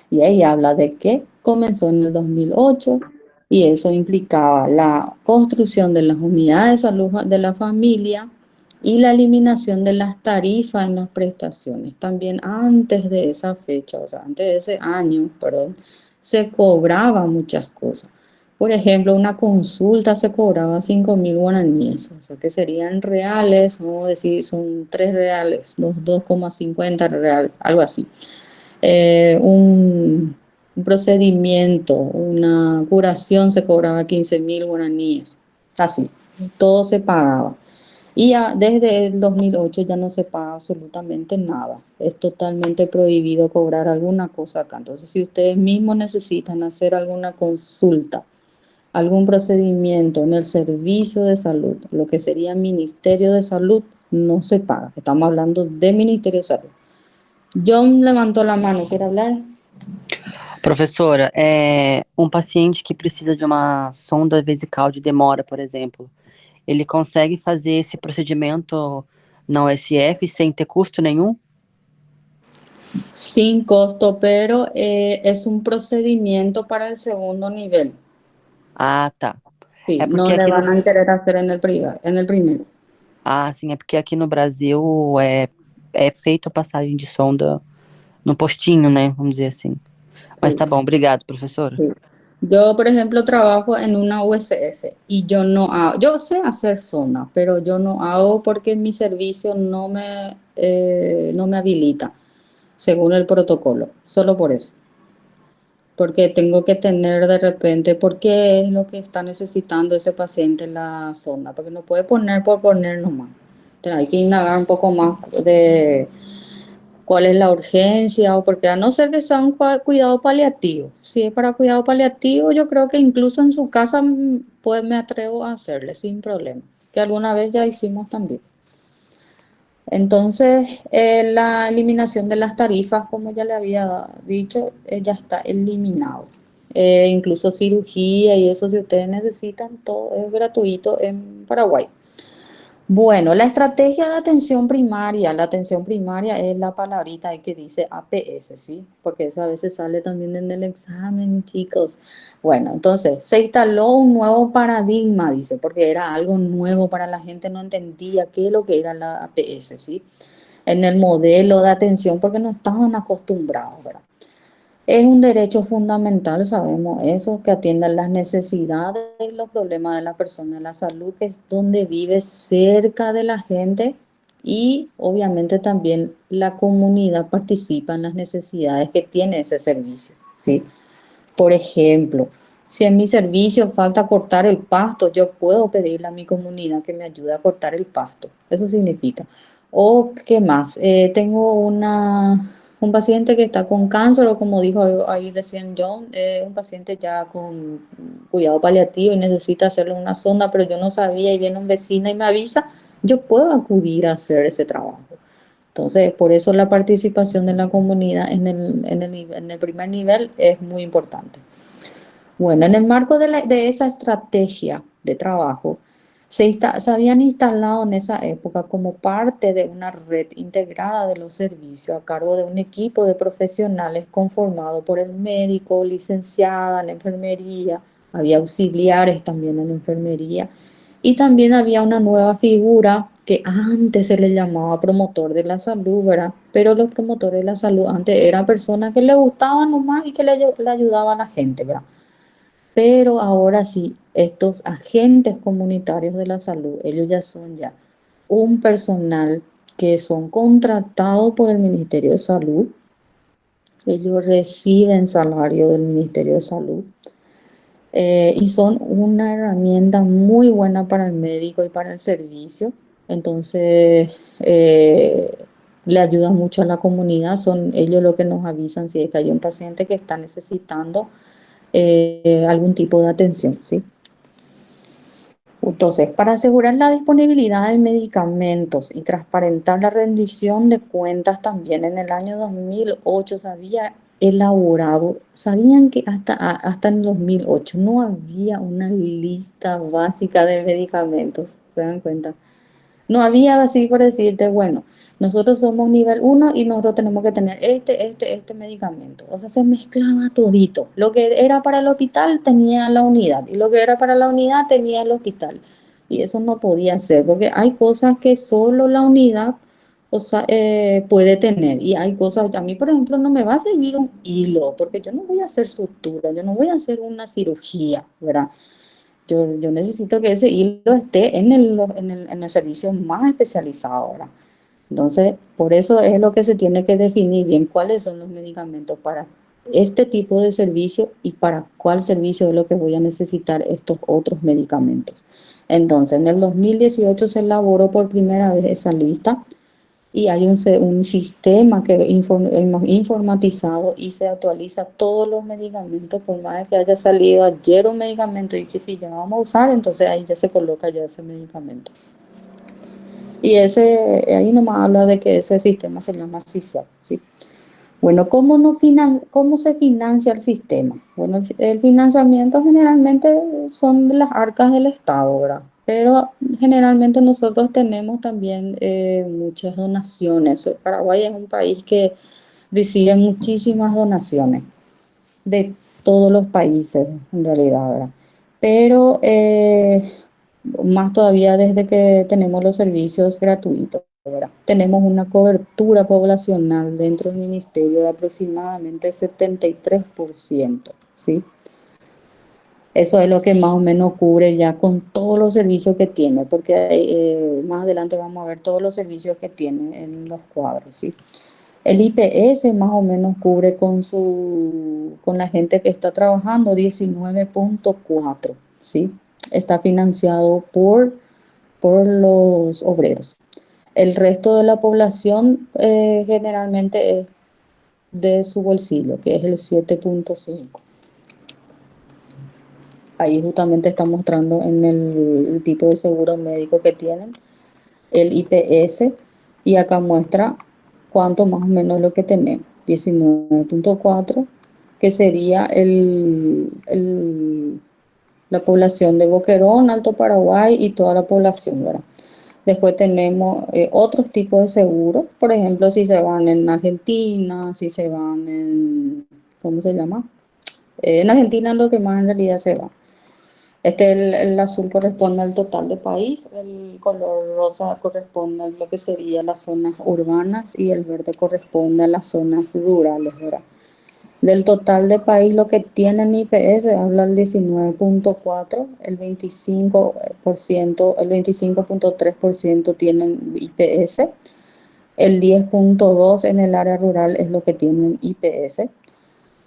Y ahí habla de que comenzó en el 2008 y eso implicaba la construcción de las unidades de salud de la familia y la eliminación de las tarifas en las prestaciones. También antes de esa fecha, o sea, antes de ese año, perdón, se cobraba muchas cosas. Por ejemplo, una consulta se cobraba 5.000 guaraníes, o sea, que serían reales, vamos a decir, son 3 reales, los 2,50 reales, algo así. Un procedimiento, una curación se cobraba 15.000 guaraníes, así, todo se pagaba. Y ya desde el 2008 ya no se paga absolutamente nada. Es totalmente prohibido cobrar alguna cosa acá. Entonces, si ustedes mismos necesitan hacer alguna consulta, algún procedimiento en el servicio de salud, lo que sería Ministerio de Salud, no se paga. Estamos hablando de Ministerio de Salud. John levantó la mano, ¿quiere hablar? Professora, paciente que precisa de uma sonda vesical de demora, por exemplo, ele consegue fazer esse procedimento na USF sem ter custo nenhum? Sin costo, pero es un procedimiento para el segundo nivel. Ah, tá. Sí, É no porque le aqui van no... a querer hacer en el privado, en el primero. Ah, sim, é porque aqui no Brasil é feito a passagem de sonda no postinho, né? Vamos dizer assim. Mas Sí, tá bom, obrigado, professora. sí. Yo, por ejemplo, trabajo en una USF y yo no hago, yo sé hacer zona, pero yo no hago porque mi servicio no me habilita según el protocolo, solo por eso. Porque tengo que tener de repente, ¿por qué es lo que está necesitando ese paciente en la zona? Porque no puede poner por poner nomás. Entonces, hay que indagar un poco más de cuál es la urgencia o porque a no ser que sea un cuidado paliativo. Si es para cuidado paliativo, yo creo que incluso en su casa pues me atrevo a hacerle sin problema, que alguna vez ya hicimos también. Entonces, la eliminación de las tarifas, como ya le había dicho, ya está eliminado. Incluso cirugía y eso, si ustedes necesitan, todo es gratuito en Paraguay. Bueno, la estrategia de atención primaria, la atención primaria es la palabrita ahí que dice APS, ¿sí? Porque eso a veces sale también en el examen, chicos. Bueno, entonces se instaló un nuevo paradigma, dice, porque era algo nuevo para la gente, no entendía qué es lo que era la APS, ¿sí? En el modelo de atención, porque no estaban acostumbrados, ¿verdad? Es un derecho fundamental, sabemos eso, que atienda las necesidades y los problemas de la persona, la salud, que es donde vive cerca de la gente y obviamente también la comunidad participa en las necesidades que tiene ese servicio, ¿sí? Por ejemplo, si en mi servicio falta cortar el pasto, yo puedo pedirle a mi comunidad que me ayude a cortar el pasto. Eso significa. O, ¿qué más? Tengo un paciente que está con cáncer o como dijo ahí recién John, un paciente ya con cuidado paliativo y necesita hacerle una sonda, pero yo no sabía y viene un vecino y me avisa, yo puedo acudir a hacer ese trabajo. Entonces, por eso la participación de la comunidad en el primer nivel es muy importante. Bueno, en el marco de esa estrategia de trabajo, se habían instalado en esa época como parte de una red integrada de los servicios a cargo de un equipo de profesionales conformado por el médico, licenciada en enfermería, había auxiliares también en enfermería y también había una nueva figura que antes se le llamaba promotor de la salud, ¿verdad? Pero los promotores de la salud antes eran personas que le gustaban nomás y que le ayudaban a la gente, ¿verdad? Pero ahora sí, estos agentes comunitarios de la salud, ellos ya son ya un personal que son contratados por el Ministerio de Salud, ellos reciben salario del Ministerio de Salud y son una herramienta muy buena para el médico y para el servicio. Entonces, le ayuda mucho a la comunidad, son ellos los que nos avisan si es que hay un paciente que está necesitando algún tipo de atención, ¿sí? Entonces, para asegurar la disponibilidad de medicamentos y transparentar la rendición de cuentas también en el año 2008 se había elaborado, sabían que hasta en 2008 no había una lista básica de medicamentos, ¿se dan cuenta? No había así por decirte, bueno, nosotros somos nivel 1 y nosotros tenemos que tener este medicamento. O sea, se mezclaba todito. Lo que era para el hospital tenía la unidad y lo que era para la unidad tenía el hospital. Y eso no podía ser porque hay cosas que solo la unidad, o sea, puede tener. Y hay cosas, a mí por ejemplo no me va a servir un hilo porque yo no voy a hacer sutura, yo no voy a hacer una cirugía, ¿verdad? Yo necesito que ese hilo esté en el servicio más especializado ahora. Entonces, por eso es lo que se tiene que definir bien cuáles son los medicamentos para este tipo de servicio y para cuál servicio es lo que voy a necesitar estos otros medicamentos. Entonces, en el 2018 se elaboró por primera vez esa lista y hay un sistema que informatizado y se actualiza todos los medicamentos, por más de que haya salido ayer un medicamento y que si ya vamos a usar, entonces ahí ya se coloca ya ese medicamento. Y ahí nomás habla de que ese sistema se llama CISAP, ¿sí? Bueno, ¿cómo se financia el sistema? Bueno, el financiamiento generalmente son de las arcas del Estado, ¿verdad? Pero generalmente nosotros tenemos también muchas donaciones. Paraguay es un país que recibe muchísimas donaciones de todos los países, en realidad, ¿verdad? Pero más todavía desde que tenemos los servicios gratuitos, ¿verdad? Tenemos una cobertura poblacional dentro del ministerio de aproximadamente 73%, ¿sí? Eso es lo que más o menos cubre ya con todos los servicios que tiene, porque más adelante vamos a ver todos los servicios que tiene en los cuadros, ¿sí? El IPS más o menos cubre con la gente que está trabajando 19.4, ¿sí? Está financiado por los obreros. El resto de la población generalmente es de su bolsillo, que es el 7.5. Ahí justamente está mostrando en el tipo de seguro médico que tienen, el IPS, y acá muestra cuánto más o menos lo que tenemos, 19.4, que sería la población de Boquerón, Alto Paraguay y toda la población, ¿verdad? Después tenemos otros tipos de seguros, por ejemplo, si se van en Argentina, si se van ¿cómo se llama? En Argentina es lo que más en realidad se va. El azul corresponde al total de país, el color rosa corresponde a lo que serían las zonas urbanas y el verde corresponde a las zonas rurales, ¿verdad? Del total de país, lo que tienen IPS habla el 19.4, el 25%, el 25.3% tienen IPS, el 10.2 en el área rural es lo que tienen IPS.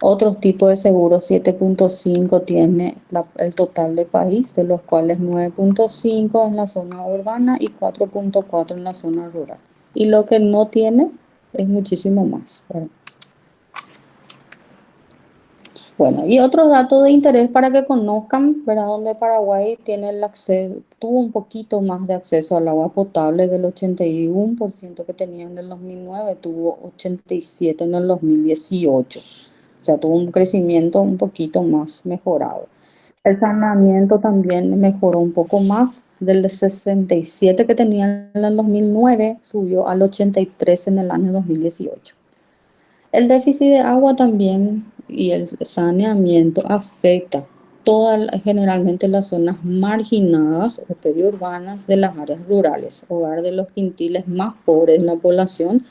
Otros tipos de seguros, 7.5 tiene el total de país, de los cuales 9.5 en la zona urbana y 4.4 en la zona rural. Y lo que no tiene es muchísimo más, ¿verdad? Bueno, y otros datos de interés para que conozcan, ¿verdad? Donde Paraguay tiene el acceso, tuvo un poquito más de acceso al agua potable del 81% que tenía en el 2009, tuvo 87% en el 2018. sea, tuvo un crecimiento un poquito más mejorado. El saneamiento también mejoró un poco más, del 67 que tenía en el 2009 subió al 83 en el año 2018. El déficit de agua también y el saneamiento afecta generalmente las zonas marginadas o periurbanas de las áreas rurales, hogar de los quintiles más pobres de la población.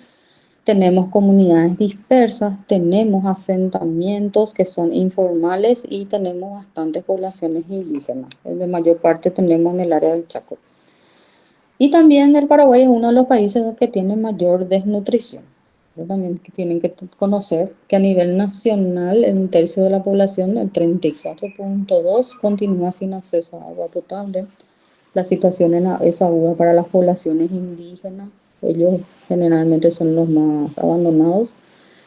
Tenemos comunidades dispersas, tenemos asentamientos que son informales y tenemos bastantes poblaciones indígenas. La mayor parte tenemos en el área del Chaco. Y también el Paraguay es uno de los países que tiene mayor desnutrición. Eso también tienen que conocer que a nivel nacional un tercio de la población, el 34.2, continúa sin acceso a agua potable. La situación es aguda para las poblaciones indígenas. Ellos generalmente son los más abandonados.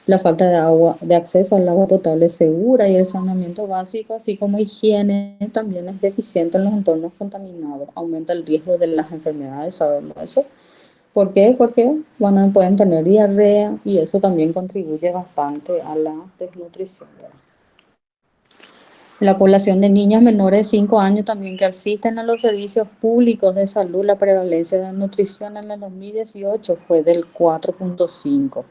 La falta de agua, de acceso al agua potable segura y el saneamiento básico, así como higiene, también es deficiente en los entornos contaminados. Aumenta el riesgo de las enfermedades, sabemos eso. ¿Por qué? Porque pueden tener diarrea y eso también contribuye bastante a la desnutrición. La población de niñas menores de 5 años también que asisten a los servicios públicos de salud, la prevalencia de nutrición en el 2018 fue del 4.5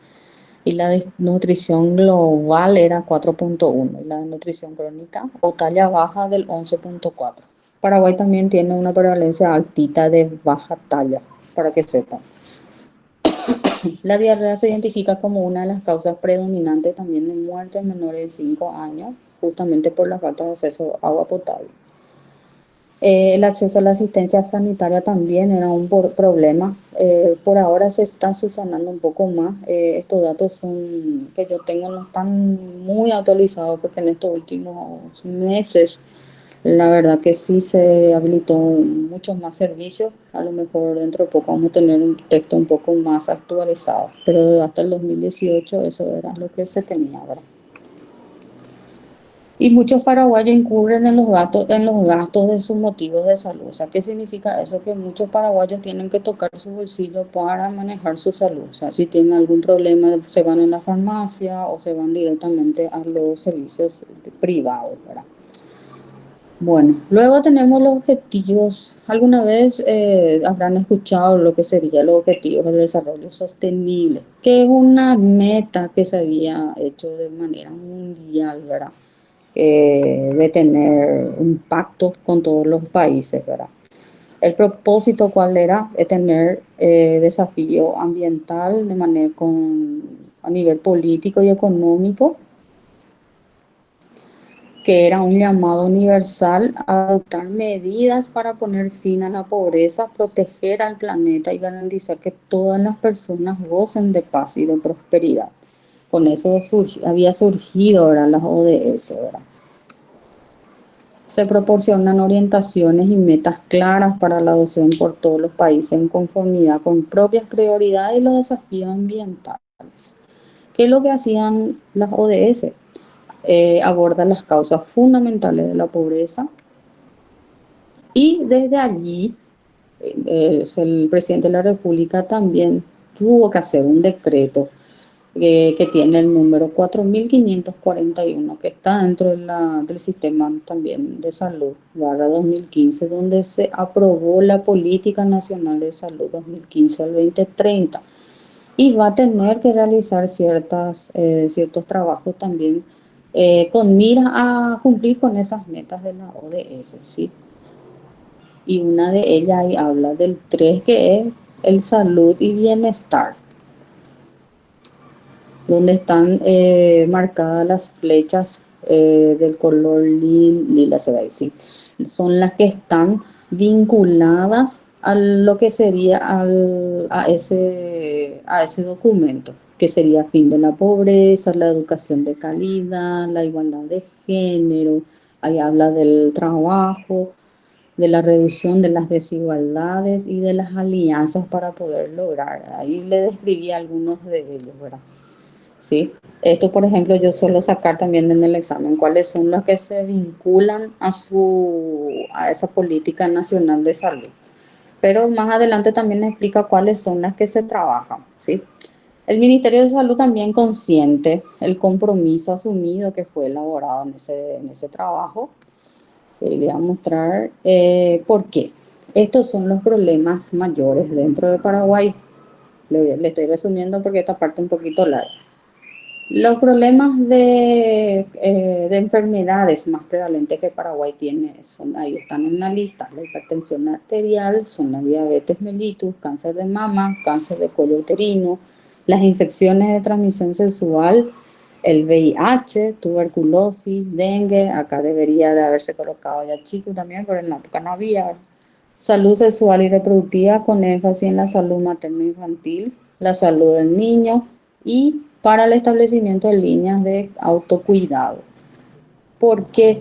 y la desnutrición global era 4.1 y la desnutrición crónica o talla baja del 11.4. Paraguay también tiene una prevalencia altita de baja talla, para que sepan. La diarrea se identifica como una de las causas predominantes también de muerte en menores de 5 años, justamente por la falta de acceso a agua potable. El acceso a la asistencia sanitaria también era un problema. Por ahora se está subsanando un poco más. Estos datos que yo tengo no están muy actualizados porque en estos últimos meses la verdad que sí se habilitó muchos más servicios. A lo mejor dentro de poco vamos a tener un texto un poco más actualizado, pero hasta el 2018 eso era lo que se tenía, ¿verdad? Y muchos paraguayos incurren en los gastos de sus motivos de salud. O sea, ¿qué significa eso? Que muchos paraguayos tienen que tocar su bolsillo para manejar su salud. O sea, si tienen algún problema, se van a la farmacia o se van directamente a los servicios privados, ¿verdad? Bueno, luego tenemos los objetivos. ¿Alguna vez habrán escuchado lo que serían los objetivos del desarrollo sostenible? Que es una meta que se había hecho de manera mundial, ¿verdad? De tener un pacto con todos los países, ¿verdad? El propósito, ¿cuál era? Es tener desafío ambiental de manera a nivel político y económico, que era un llamado universal a adoptar medidas para poner fin a la pobreza, proteger al planeta y garantizar que todas las personas gocen de paz y de prosperidad. Con eso había surgido ahora las ODS, ¿verdad? Se proporcionan orientaciones y metas claras para la adopción por todos los países en conformidad con propias prioridades y los desafíos ambientales. ¿Qué es lo que hacían las ODS? Abordan las causas fundamentales de la pobreza y desde allí el presidente de la República también tuvo que hacer un decreto que tiene el número 4541, que está dentro del sistema también de salud, /2015, donde se aprobó la Política Nacional de Salud 2015 al 2030 y va a tener que realizar ciertos trabajos también con mira a cumplir con esas metas de la ODS, ¿sí? Y una de ellas ahí habla del 3, que es el salud y bienestar, donde están marcadas las flechas del color lila, se va a decir. Son las que están vinculadas a lo que sería a ese documento, que sería fin de la pobreza, la educación de calidad, la igualdad de género, ahí habla del trabajo, de la reducción de las desigualdades y de las alianzas para poder lograr. Ahí le describí algunos de ellos, ¿verdad? Sí, esto por ejemplo yo suelo sacar también en el examen cuáles son los que se vinculan a esa política nacional de salud, pero más adelante también explica cuáles son las que se trabajan, ¿sí? El Ministerio de Salud también consciente el compromiso asumido que fue elaborado en ese trabajo. Le voy a mostrar por qué. Estos son los problemas mayores dentro de Paraguay. Le estoy resumiendo porque esta parte es un poquito larga. Los problemas de enfermedades más prevalentes que Paraguay tiene ahí están en la lista: la hipertensión arterial, son la diabetes mellitus, cáncer de mama, cáncer de cuello uterino, las infecciones de transmisión sexual, el VIH, tuberculosis, dengue. Acá debería de haberse colocado ya chico también, pero en la época no había. Salud sexual y reproductiva con énfasis en la salud materno-infantil, la salud del niño y para el establecimiento de líneas de autocuidado. Porque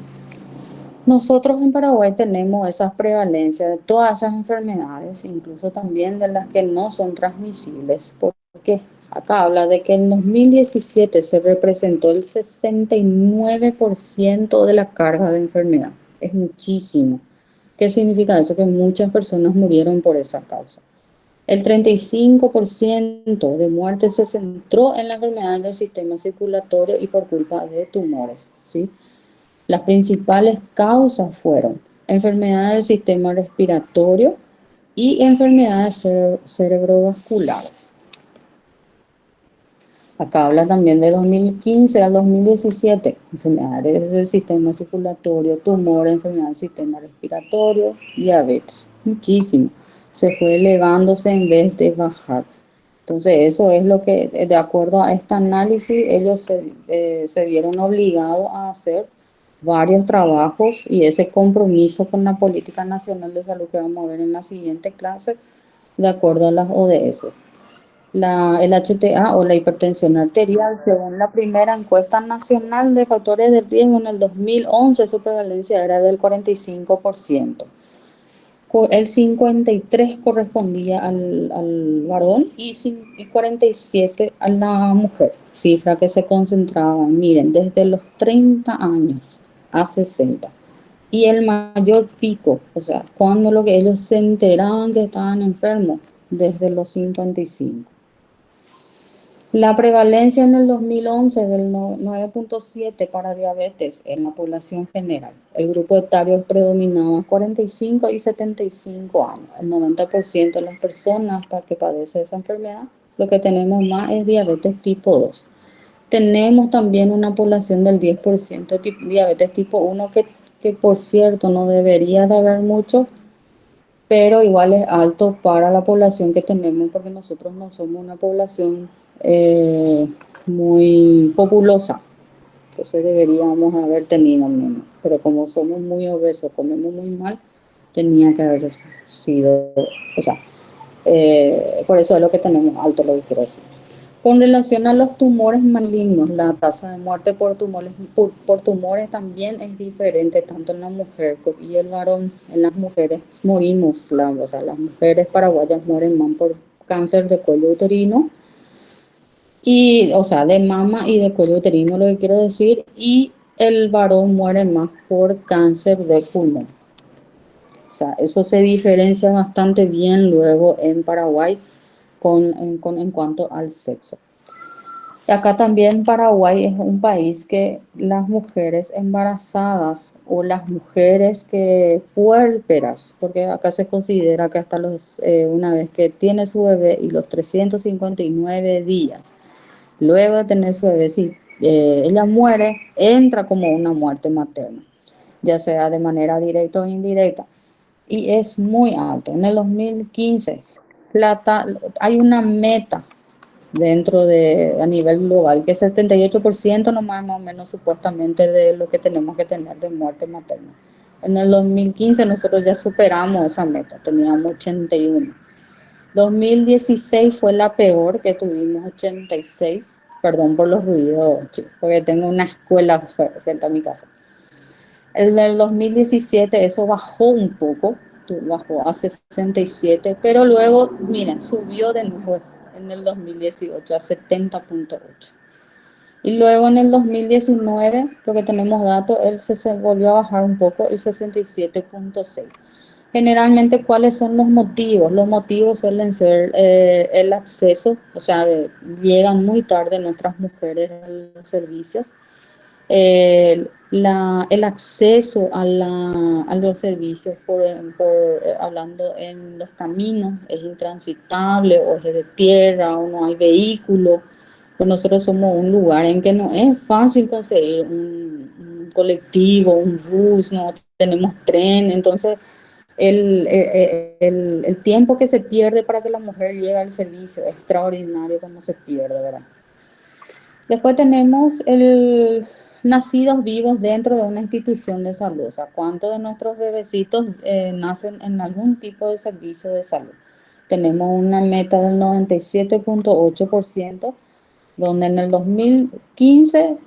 nosotros en Paraguay tenemos esas prevalencias de todas esas enfermedades, incluso también de las que no son transmisibles. Porque acá habla de que en 2017 se representó el 69% de la carga de enfermedad. Es muchísimo. ¿Qué significa eso? Que muchas personas murieron por esa causa. El 35% de muertes se centró en la enfermedad del sistema circulatorio y por culpa de tumores, ¿sí? Las principales causas fueron enfermedades del sistema respiratorio y enfermedades cerebrovasculares. Acá habla también de 2015 al 2017, enfermedades del sistema circulatorio, tumores, enfermedades del sistema respiratorio, diabetes, muchísimo. Se fue elevándose en vez de bajar. Entonces eso es lo que, de acuerdo a este análisis, ellos se vieron obligados a hacer varios trabajos y ese compromiso con la Política Nacional de Salud que vamos a ver en la siguiente clase, de acuerdo a las ODS. El HTA o la hipertensión arterial, según la primera encuesta nacional de factores de riesgo en el 2011, su prevalencia era del 45%. El 53% correspondía al varón y 47% a la mujer, cifra que se concentraba, miren, desde los 30 años a 60. Y el mayor pico, o sea, cuando lo que ellos se enteraban que estaban enfermos, desde los 55. La prevalencia en el 2011 del 9.7 para diabetes en la población general. El grupo etario predominaba 45 y 75 años. El 90% de las personas que padecen esa enfermedad, lo que tenemos más es diabetes tipo 2. Tenemos también una población del 10% de diabetes tipo 1 que por cierto no debería de haber mucho, pero igual es alto para la población que tenemos porque nosotros no somos una población muy populosa, entonces deberíamos haber tenido menos, pero como somos muy obesos, comemos muy mal, tenía que haber sido, o sea, por eso es lo que tenemos alto, lo que quiero decir. Con relación a los tumores malignos, la tasa de muerte por tumores también es diferente tanto en la mujer y el varón. En las mujeres morimos, o sea, las mujeres paraguayas mueren más por cáncer de cuello uterino, y, o sea, de mama y de cuello uterino, lo que quiero decir, y el varón muere más por cáncer de pulmón. O sea, eso se diferencia bastante bien luego en Paraguay en cuanto al sexo. Y acá también Paraguay es un país que las mujeres embarazadas o las mujeres que puérperas, porque acá se considera que hasta una vez que tiene su bebé y los 359 días, luego de tener su bebé, si ella muere, entra como una muerte materna, ya sea de manera directa o indirecta, y es muy alto. En el 2015 hay una meta a nivel global, que es 78% nomás más o menos supuestamente de lo que tenemos que tener de muerte materna. En el 2015 nosotros ya superamos esa meta, teníamos 81. 2016 fue la peor, que tuvimos 86. Perdón por los ruidos, chicos, porque tengo una escuela frente a mi casa. En el 2017 eso bajó un poco, bajó a 67, pero luego, miren, subió de nuevo en el 2018 a 70.8. Y luego en el 2019, lo que tenemos datos, se volvió a bajar un poco, el 67.6. Generalmente, ¿cuáles son los motivos? Los motivos suelen ser el acceso, o sea, llegan muy tarde nuestras mujeres a los servicios. El acceso a los servicios, hablando en los caminos, es intransitable o es de tierra o no hay vehículo. Pues nosotros somos un lugar en que no es fácil conseguir un colectivo, un bus, no tenemos tren, entonces el tiempo que se pierde para que la mujer llegue al servicio es extraordinario como se pierde, ¿verdad? Después tenemos el nacidos vivos dentro de una institución de salud. O sea, ¿cuántos de nuestros bebecitos nacen en algún tipo de servicio de salud? Tenemos una meta del 97.8%, donde en el 2015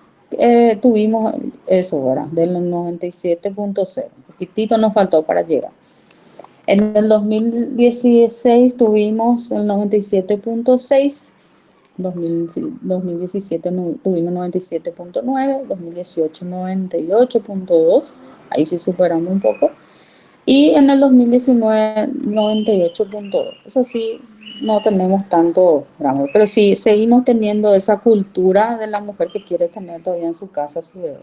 tuvimos eso, ¿verdad? Del 97.0%. Un poquitito nos faltó para llegar. En el 2016 tuvimos el 97.6%. 2017 tuvimos 97.9, 2018 98.2, ahí sí superamos un poco, y en el 2019 98.2. Eso sí, no tenemos tanto gramo, pero sí seguimos teniendo esa cultura de la mujer que quiere tener todavía en su casa su bebé.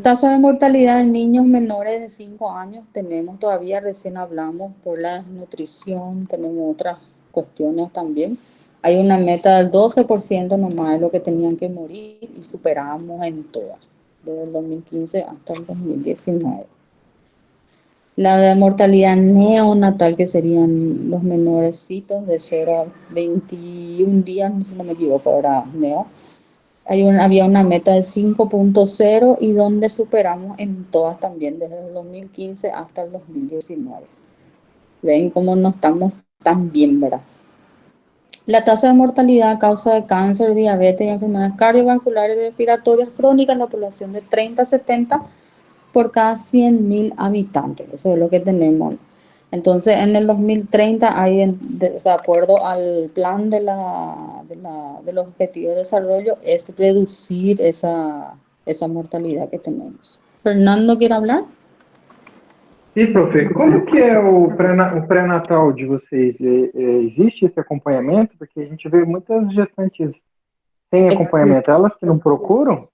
Tasa de mortalidad en niños menores de 5 años tenemos todavía, recién hablamos por la desnutrición, tenemos otras cuestiones también. Hay una meta del 12% nomás de lo que tenían que morir y superamos en todas, desde el 2015 hasta el 2019. La de mortalidad neonatal, que serían los menorecitos de 0 a 21 días, si no me equivoco, era neo. Había una meta de 5.0 y donde superamos en todas también, desde el 2015 hasta el 2019. Ven cómo no estamos tan bien, ¿verdad? La tasa de mortalidad a causa de cáncer, diabetes y enfermedades cardiovasculares y respiratorias crónicas en la población de 30 a 70 por cada 100.000 habitantes. Eso es lo que tenemos. Entonces, en el 2030, de acuerdo al plan de los Objetivos de Desarrollo, es reducir esa mortalidad que tenemos. Fernando, ¿quiere hablar? E, profe, como que é o pré-natal de vocês? Existe esse acompanhamento? Porque a gente vê muitas gestantes sem acompanhamento. Elas que não procuram?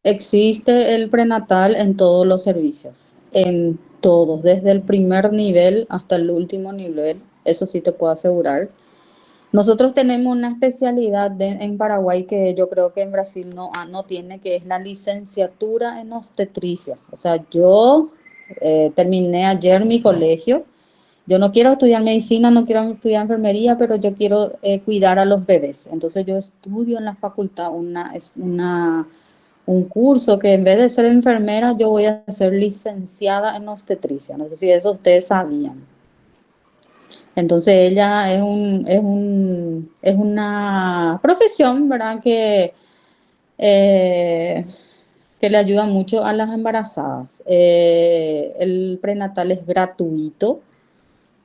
Existe el prenatal en todos los servicios, en todos, desde el primer nivel hasta el último nivel, eso sí te puedo asegurar. Nosotros tenemos una especialidad en Paraguay que yo creo que en Brasil no tiene, que es la licenciatura en obstetricia. O sea, yo terminé ayer mi colegio. Yo no quiero estudiar medicina, no quiero estudiar enfermería, pero yo quiero cuidar a los bebés. Entonces yo estudio en la facultad un curso que en vez de ser enfermera, yo voy a ser licenciada en obstetricia. No sé si eso ustedes sabían. Entonces ella es una profesión, ¿verdad? Que le ayuda mucho a las embarazadas. El prenatal es gratuito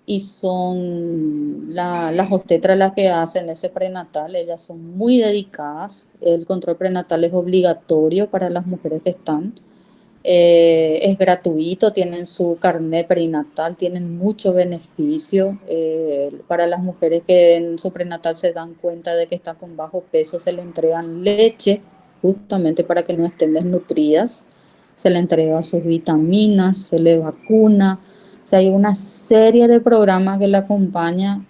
y son las obstetras las que hacen ese prenatal. Ellas son muy dedicadas. El control prenatal es obligatorio para las mujeres que están. Es gratuito, tienen su carnet perinatal, tienen mucho beneficio. Para las mujeres que en su prenatal se dan cuenta de que están con bajo peso, se le entregan leche justamente para que no estén desnutridas, se le entrega sus vitaminas, se le vacuna. O sea, hay una serie de programas que le acompañan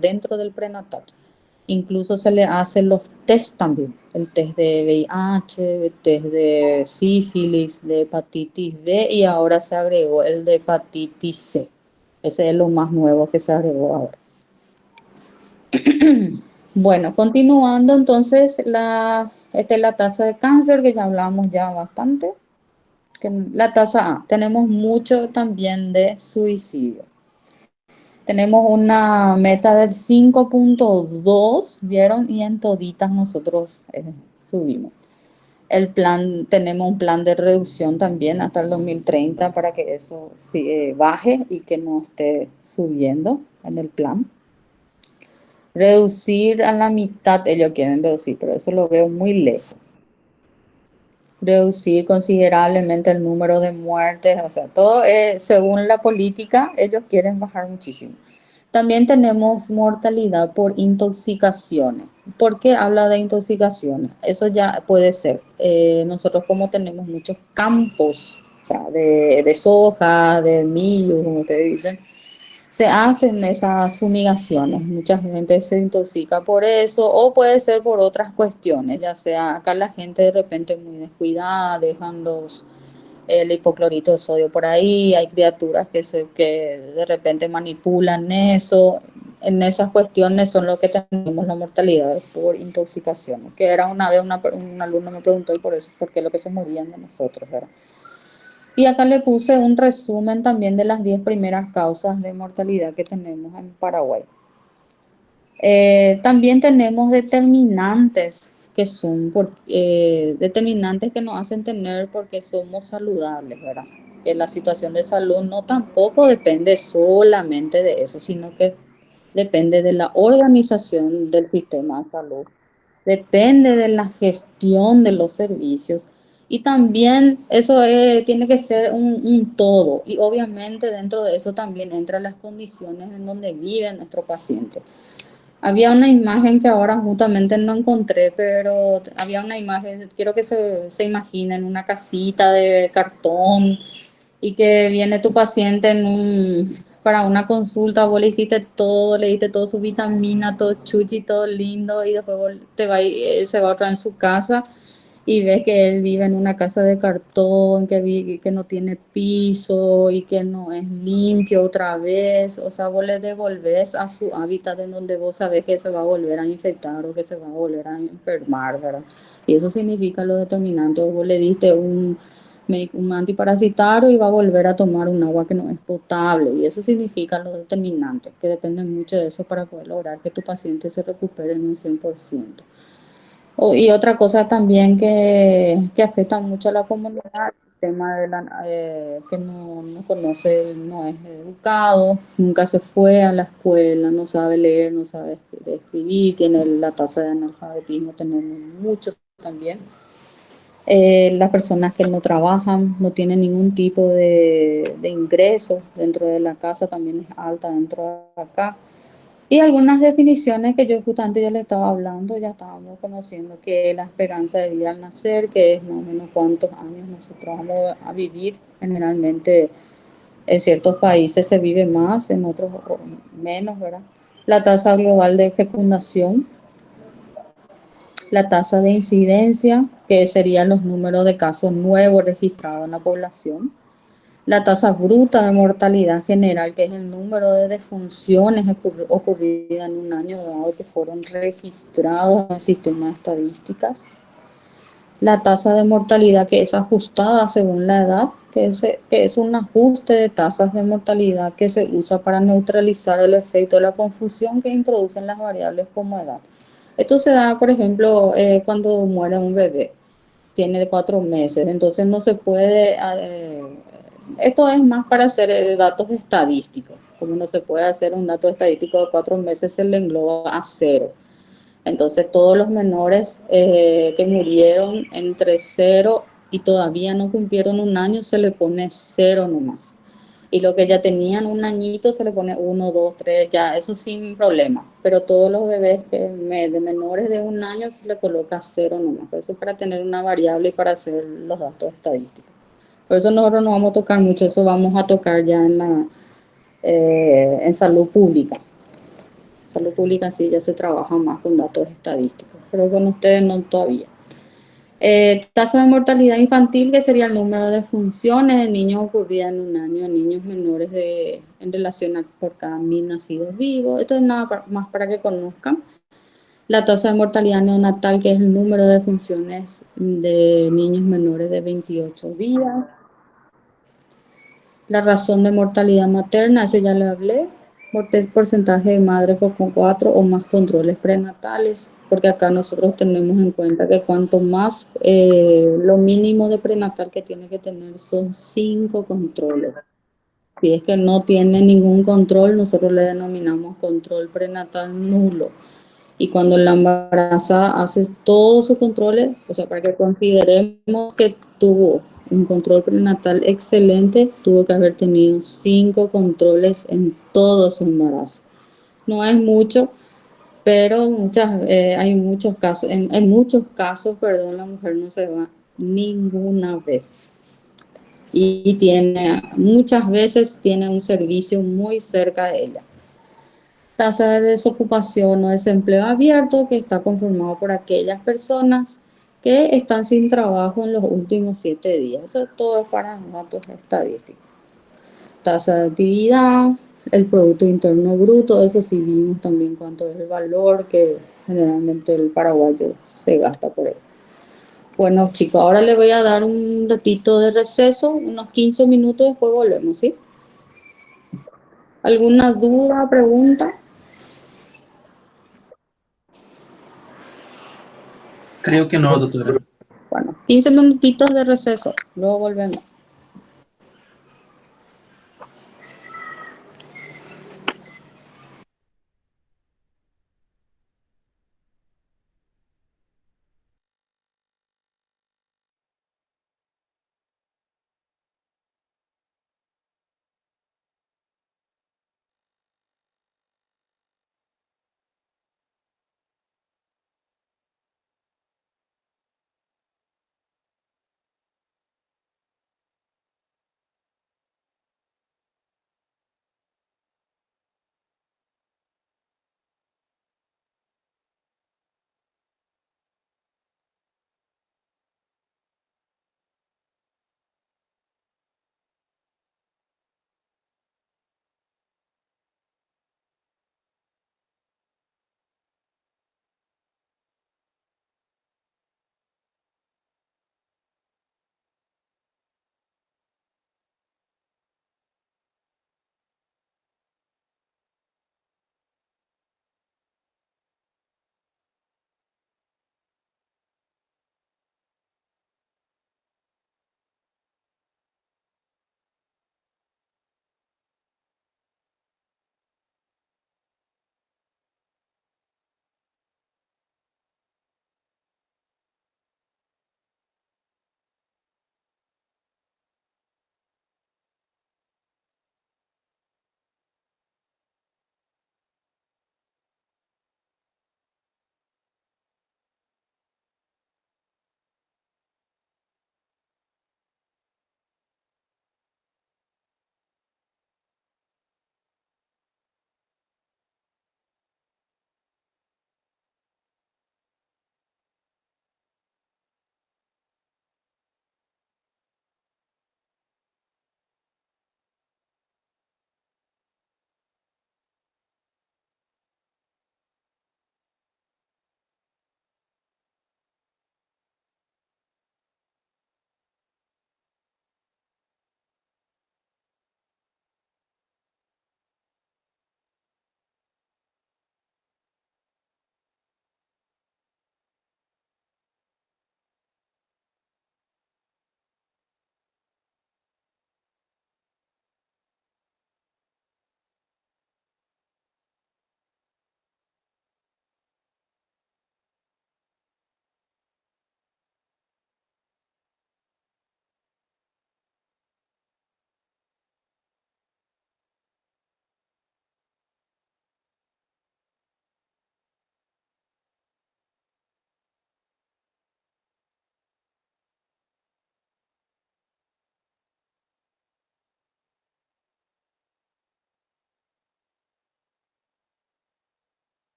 dentro del prenatal. Incluso se le hacen los test también, el test de VIH, el test de sífilis, de hepatitis B y ahora se agregó el de hepatitis C. Ese es lo más nuevo que se agregó ahora. Bueno, continuando entonces, esta es la tasa de cáncer que ya hablamos ya bastante. La tasa A, tenemos mucho también de suicidio. Tenemos una meta del 5.2, ¿vieron? Y en toditas nosotros subimos. Tenemos un plan de reducción también hasta el 2030 para que eso baje y que no esté subiendo en el plan. Reducir a la mitad, ellos quieren reducir, pero eso lo veo muy lejos. reducir considerablemente el número de muertes, o sea, todo según la política, ellos quieren bajar muchísimo. También tenemos mortalidad por intoxicaciones. ¿Por qué habla de intoxicaciones? Eso ya puede ser. Nosotros como tenemos muchos campos, o sea, de soja, de millo, como te dicen, se hacen esas fumigaciones. Mucha gente se intoxica por eso o puede ser por otras cuestiones, ya sea acá la gente de repente muy descuidada, dejan el hipoclorito de sodio por ahí, hay criaturas que de repente manipulan eso. En esas cuestiones son lo que tenemos la mortalidad por intoxicación, que era una vez un alumno me preguntó y por eso, por qué lo que se morían de nosotros, ¿verdad? Y acá le puse un resumen también de las 10 primeras causas de mortalidad que tenemos en Paraguay. También tenemos determinantes que son determinantes que nos hacen tener porque somos saludables, ¿verdad? Que la situación de salud no tampoco depende solamente de eso, sino que depende de la organización del sistema de salud, depende de la gestión de los servicios y también eso tiene que ser un todo y obviamente dentro de eso también entran las condiciones en donde vive nuestro paciente. Había una imagen que ahora justamente no encontré, pero había una imagen, quiero que se imaginen una casita de cartón y que viene tu paciente para una consulta, vos le hiciste todo, le diste todo su vitamina, todo chuchi, todo lindo y después se va otra vez en su casa y ves que él vive en una casa de cartón, que no tiene piso y que no es limpio otra vez. O sea, vos le devolves a su hábitat en donde vos sabés que se va a volver a infectar o que se va a volver a enfermar, ¿verdad? Y eso significa lo determinante. Vos le diste un antiparasitario y va a volver a tomar un agua que no es potable. Y eso significa lo determinante, que depende mucho de eso para poder lograr que tu paciente se recupere en un 100%. Y otra cosa también que afecta mucho a la comunidad, el tema de que no conoce, no es educado, nunca se fue a la escuela, no sabe leer, no sabe escribir, tiene la tasa de analfabetismo, tenemos muchos también. Las personas que no trabajan, no tienen ningún tipo de ingreso dentro de la casa, también es alta dentro de acá. Y algunas definiciones que yo justamente ya le estaba hablando, ya estábamos conociendo, que es la esperanza de vida al nacer, que es más o menos cuántos años nosotros vamos a vivir. Generalmente en ciertos países se vive más, en otros menos, ¿verdad? La tasa global de fecundación, la tasa de incidencia, que serían los números de casos nuevos registrados en la población, la tasa bruta de mortalidad general, que es el número de defunciones ocurridas en un año dado que fueron registrados en el sistema de estadísticas, la tasa de mortalidad que es ajustada según la edad, que es un ajuste de tasas de mortalidad que se usa para neutralizar el efecto de la confusión que introducen las variables como edad. Esto se da, por ejemplo, cuando muere un bebé, tiene 4 meses, entonces no se puede... esto es más para hacer datos estadísticos. Como no se puede hacer un dato estadístico de 4 meses, se le engloba a 0. Entonces todos los menores que murieron entre 0 y todavía no cumplieron un año, se le pone 0 nomás. Y lo que ya tenían un añito se le pone 1, 2, 3, ya, eso sin problema. Pero todos los bebés de menores de un año se le coloca 0 nomás. Eso es para tener una variable y para hacer los datos estadísticos. Por eso nosotros no vamos a tocar mucho, eso vamos a tocar ya en salud pública. Salud pública sí ya se trabaja más con datos estadísticos, pero con ustedes no todavía. Tasa de mortalidad infantil, que sería el número de funciones de niños ocurridas en un año, niños menores en relación a por cada 1000 nacidos vivos. Esto es nada más para que conozcan. La tasa de mortalidad neonatal, que es el número de funciones de niños menores de 28 días. La razón de mortalidad materna, ese ya le hablé. Porcentaje de madres con 4 o más controles prenatales, porque acá nosotros tenemos en cuenta que cuanto más, lo mínimo de prenatal que tiene que tener son 5 controles. Si es que no tiene ningún control, nosotros le denominamos control prenatal nulo. Y cuando la embarazada hace todos sus controles, o sea, para que consideremos que tuvo un control prenatal excelente, tuvo que haber tenido 5 controles en todo su embarazo. No es mucho, pero hay muchos casos, en muchos casos, perdón, la mujer no se va ninguna vez. Y muchas veces tiene un servicio muy cerca de ella. Tasa de desocupación o desempleo abierto, que está conformado por aquellas personas que están sin trabajo en los últimos 7 días. Eso todo es para datos estadísticos. Tasa de actividad, el Producto Interno Bruto, eso sí vimos también cuánto es el valor que generalmente el paraguayo se gasta por él. Bueno, chicos, ahora le voy a dar un ratito de receso, unos 15 minutos, después volvemos, ¿sí? ¿Alguna duda, pregunta? Creo que no, doctora. Bueno, 15 minutitos de receso, luego volvemos.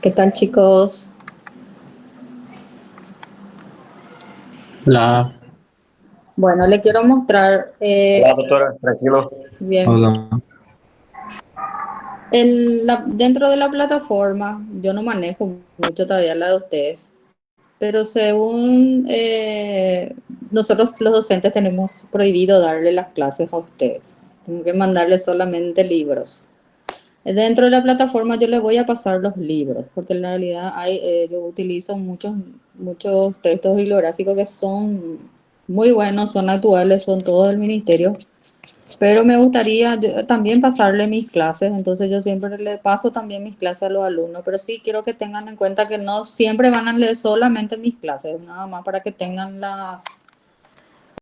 ¿Qué tal, chicos? Hola. Bueno, le quiero mostrar Hola, doctora, tranquilo. bien. Hola. Dentro de la plataforma, yo no manejo mucho todavía la de ustedes, pero según nosotros los docentes tenemos prohibido darle las clases a ustedes. Tengo que mandarles solamente libros. Dentro de la plataforma yo les voy a pasar los libros, porque en realidad yo utilizo muchos textos bibliográficos que son muy buenos, son actuales, son todos del ministerio, pero me gustaría también pasarle mis clases, entonces yo siempre le paso también mis clases a los alumnos, pero sí quiero que tengan en cuenta que no siempre van a leer solamente mis clases, nada más para que tengan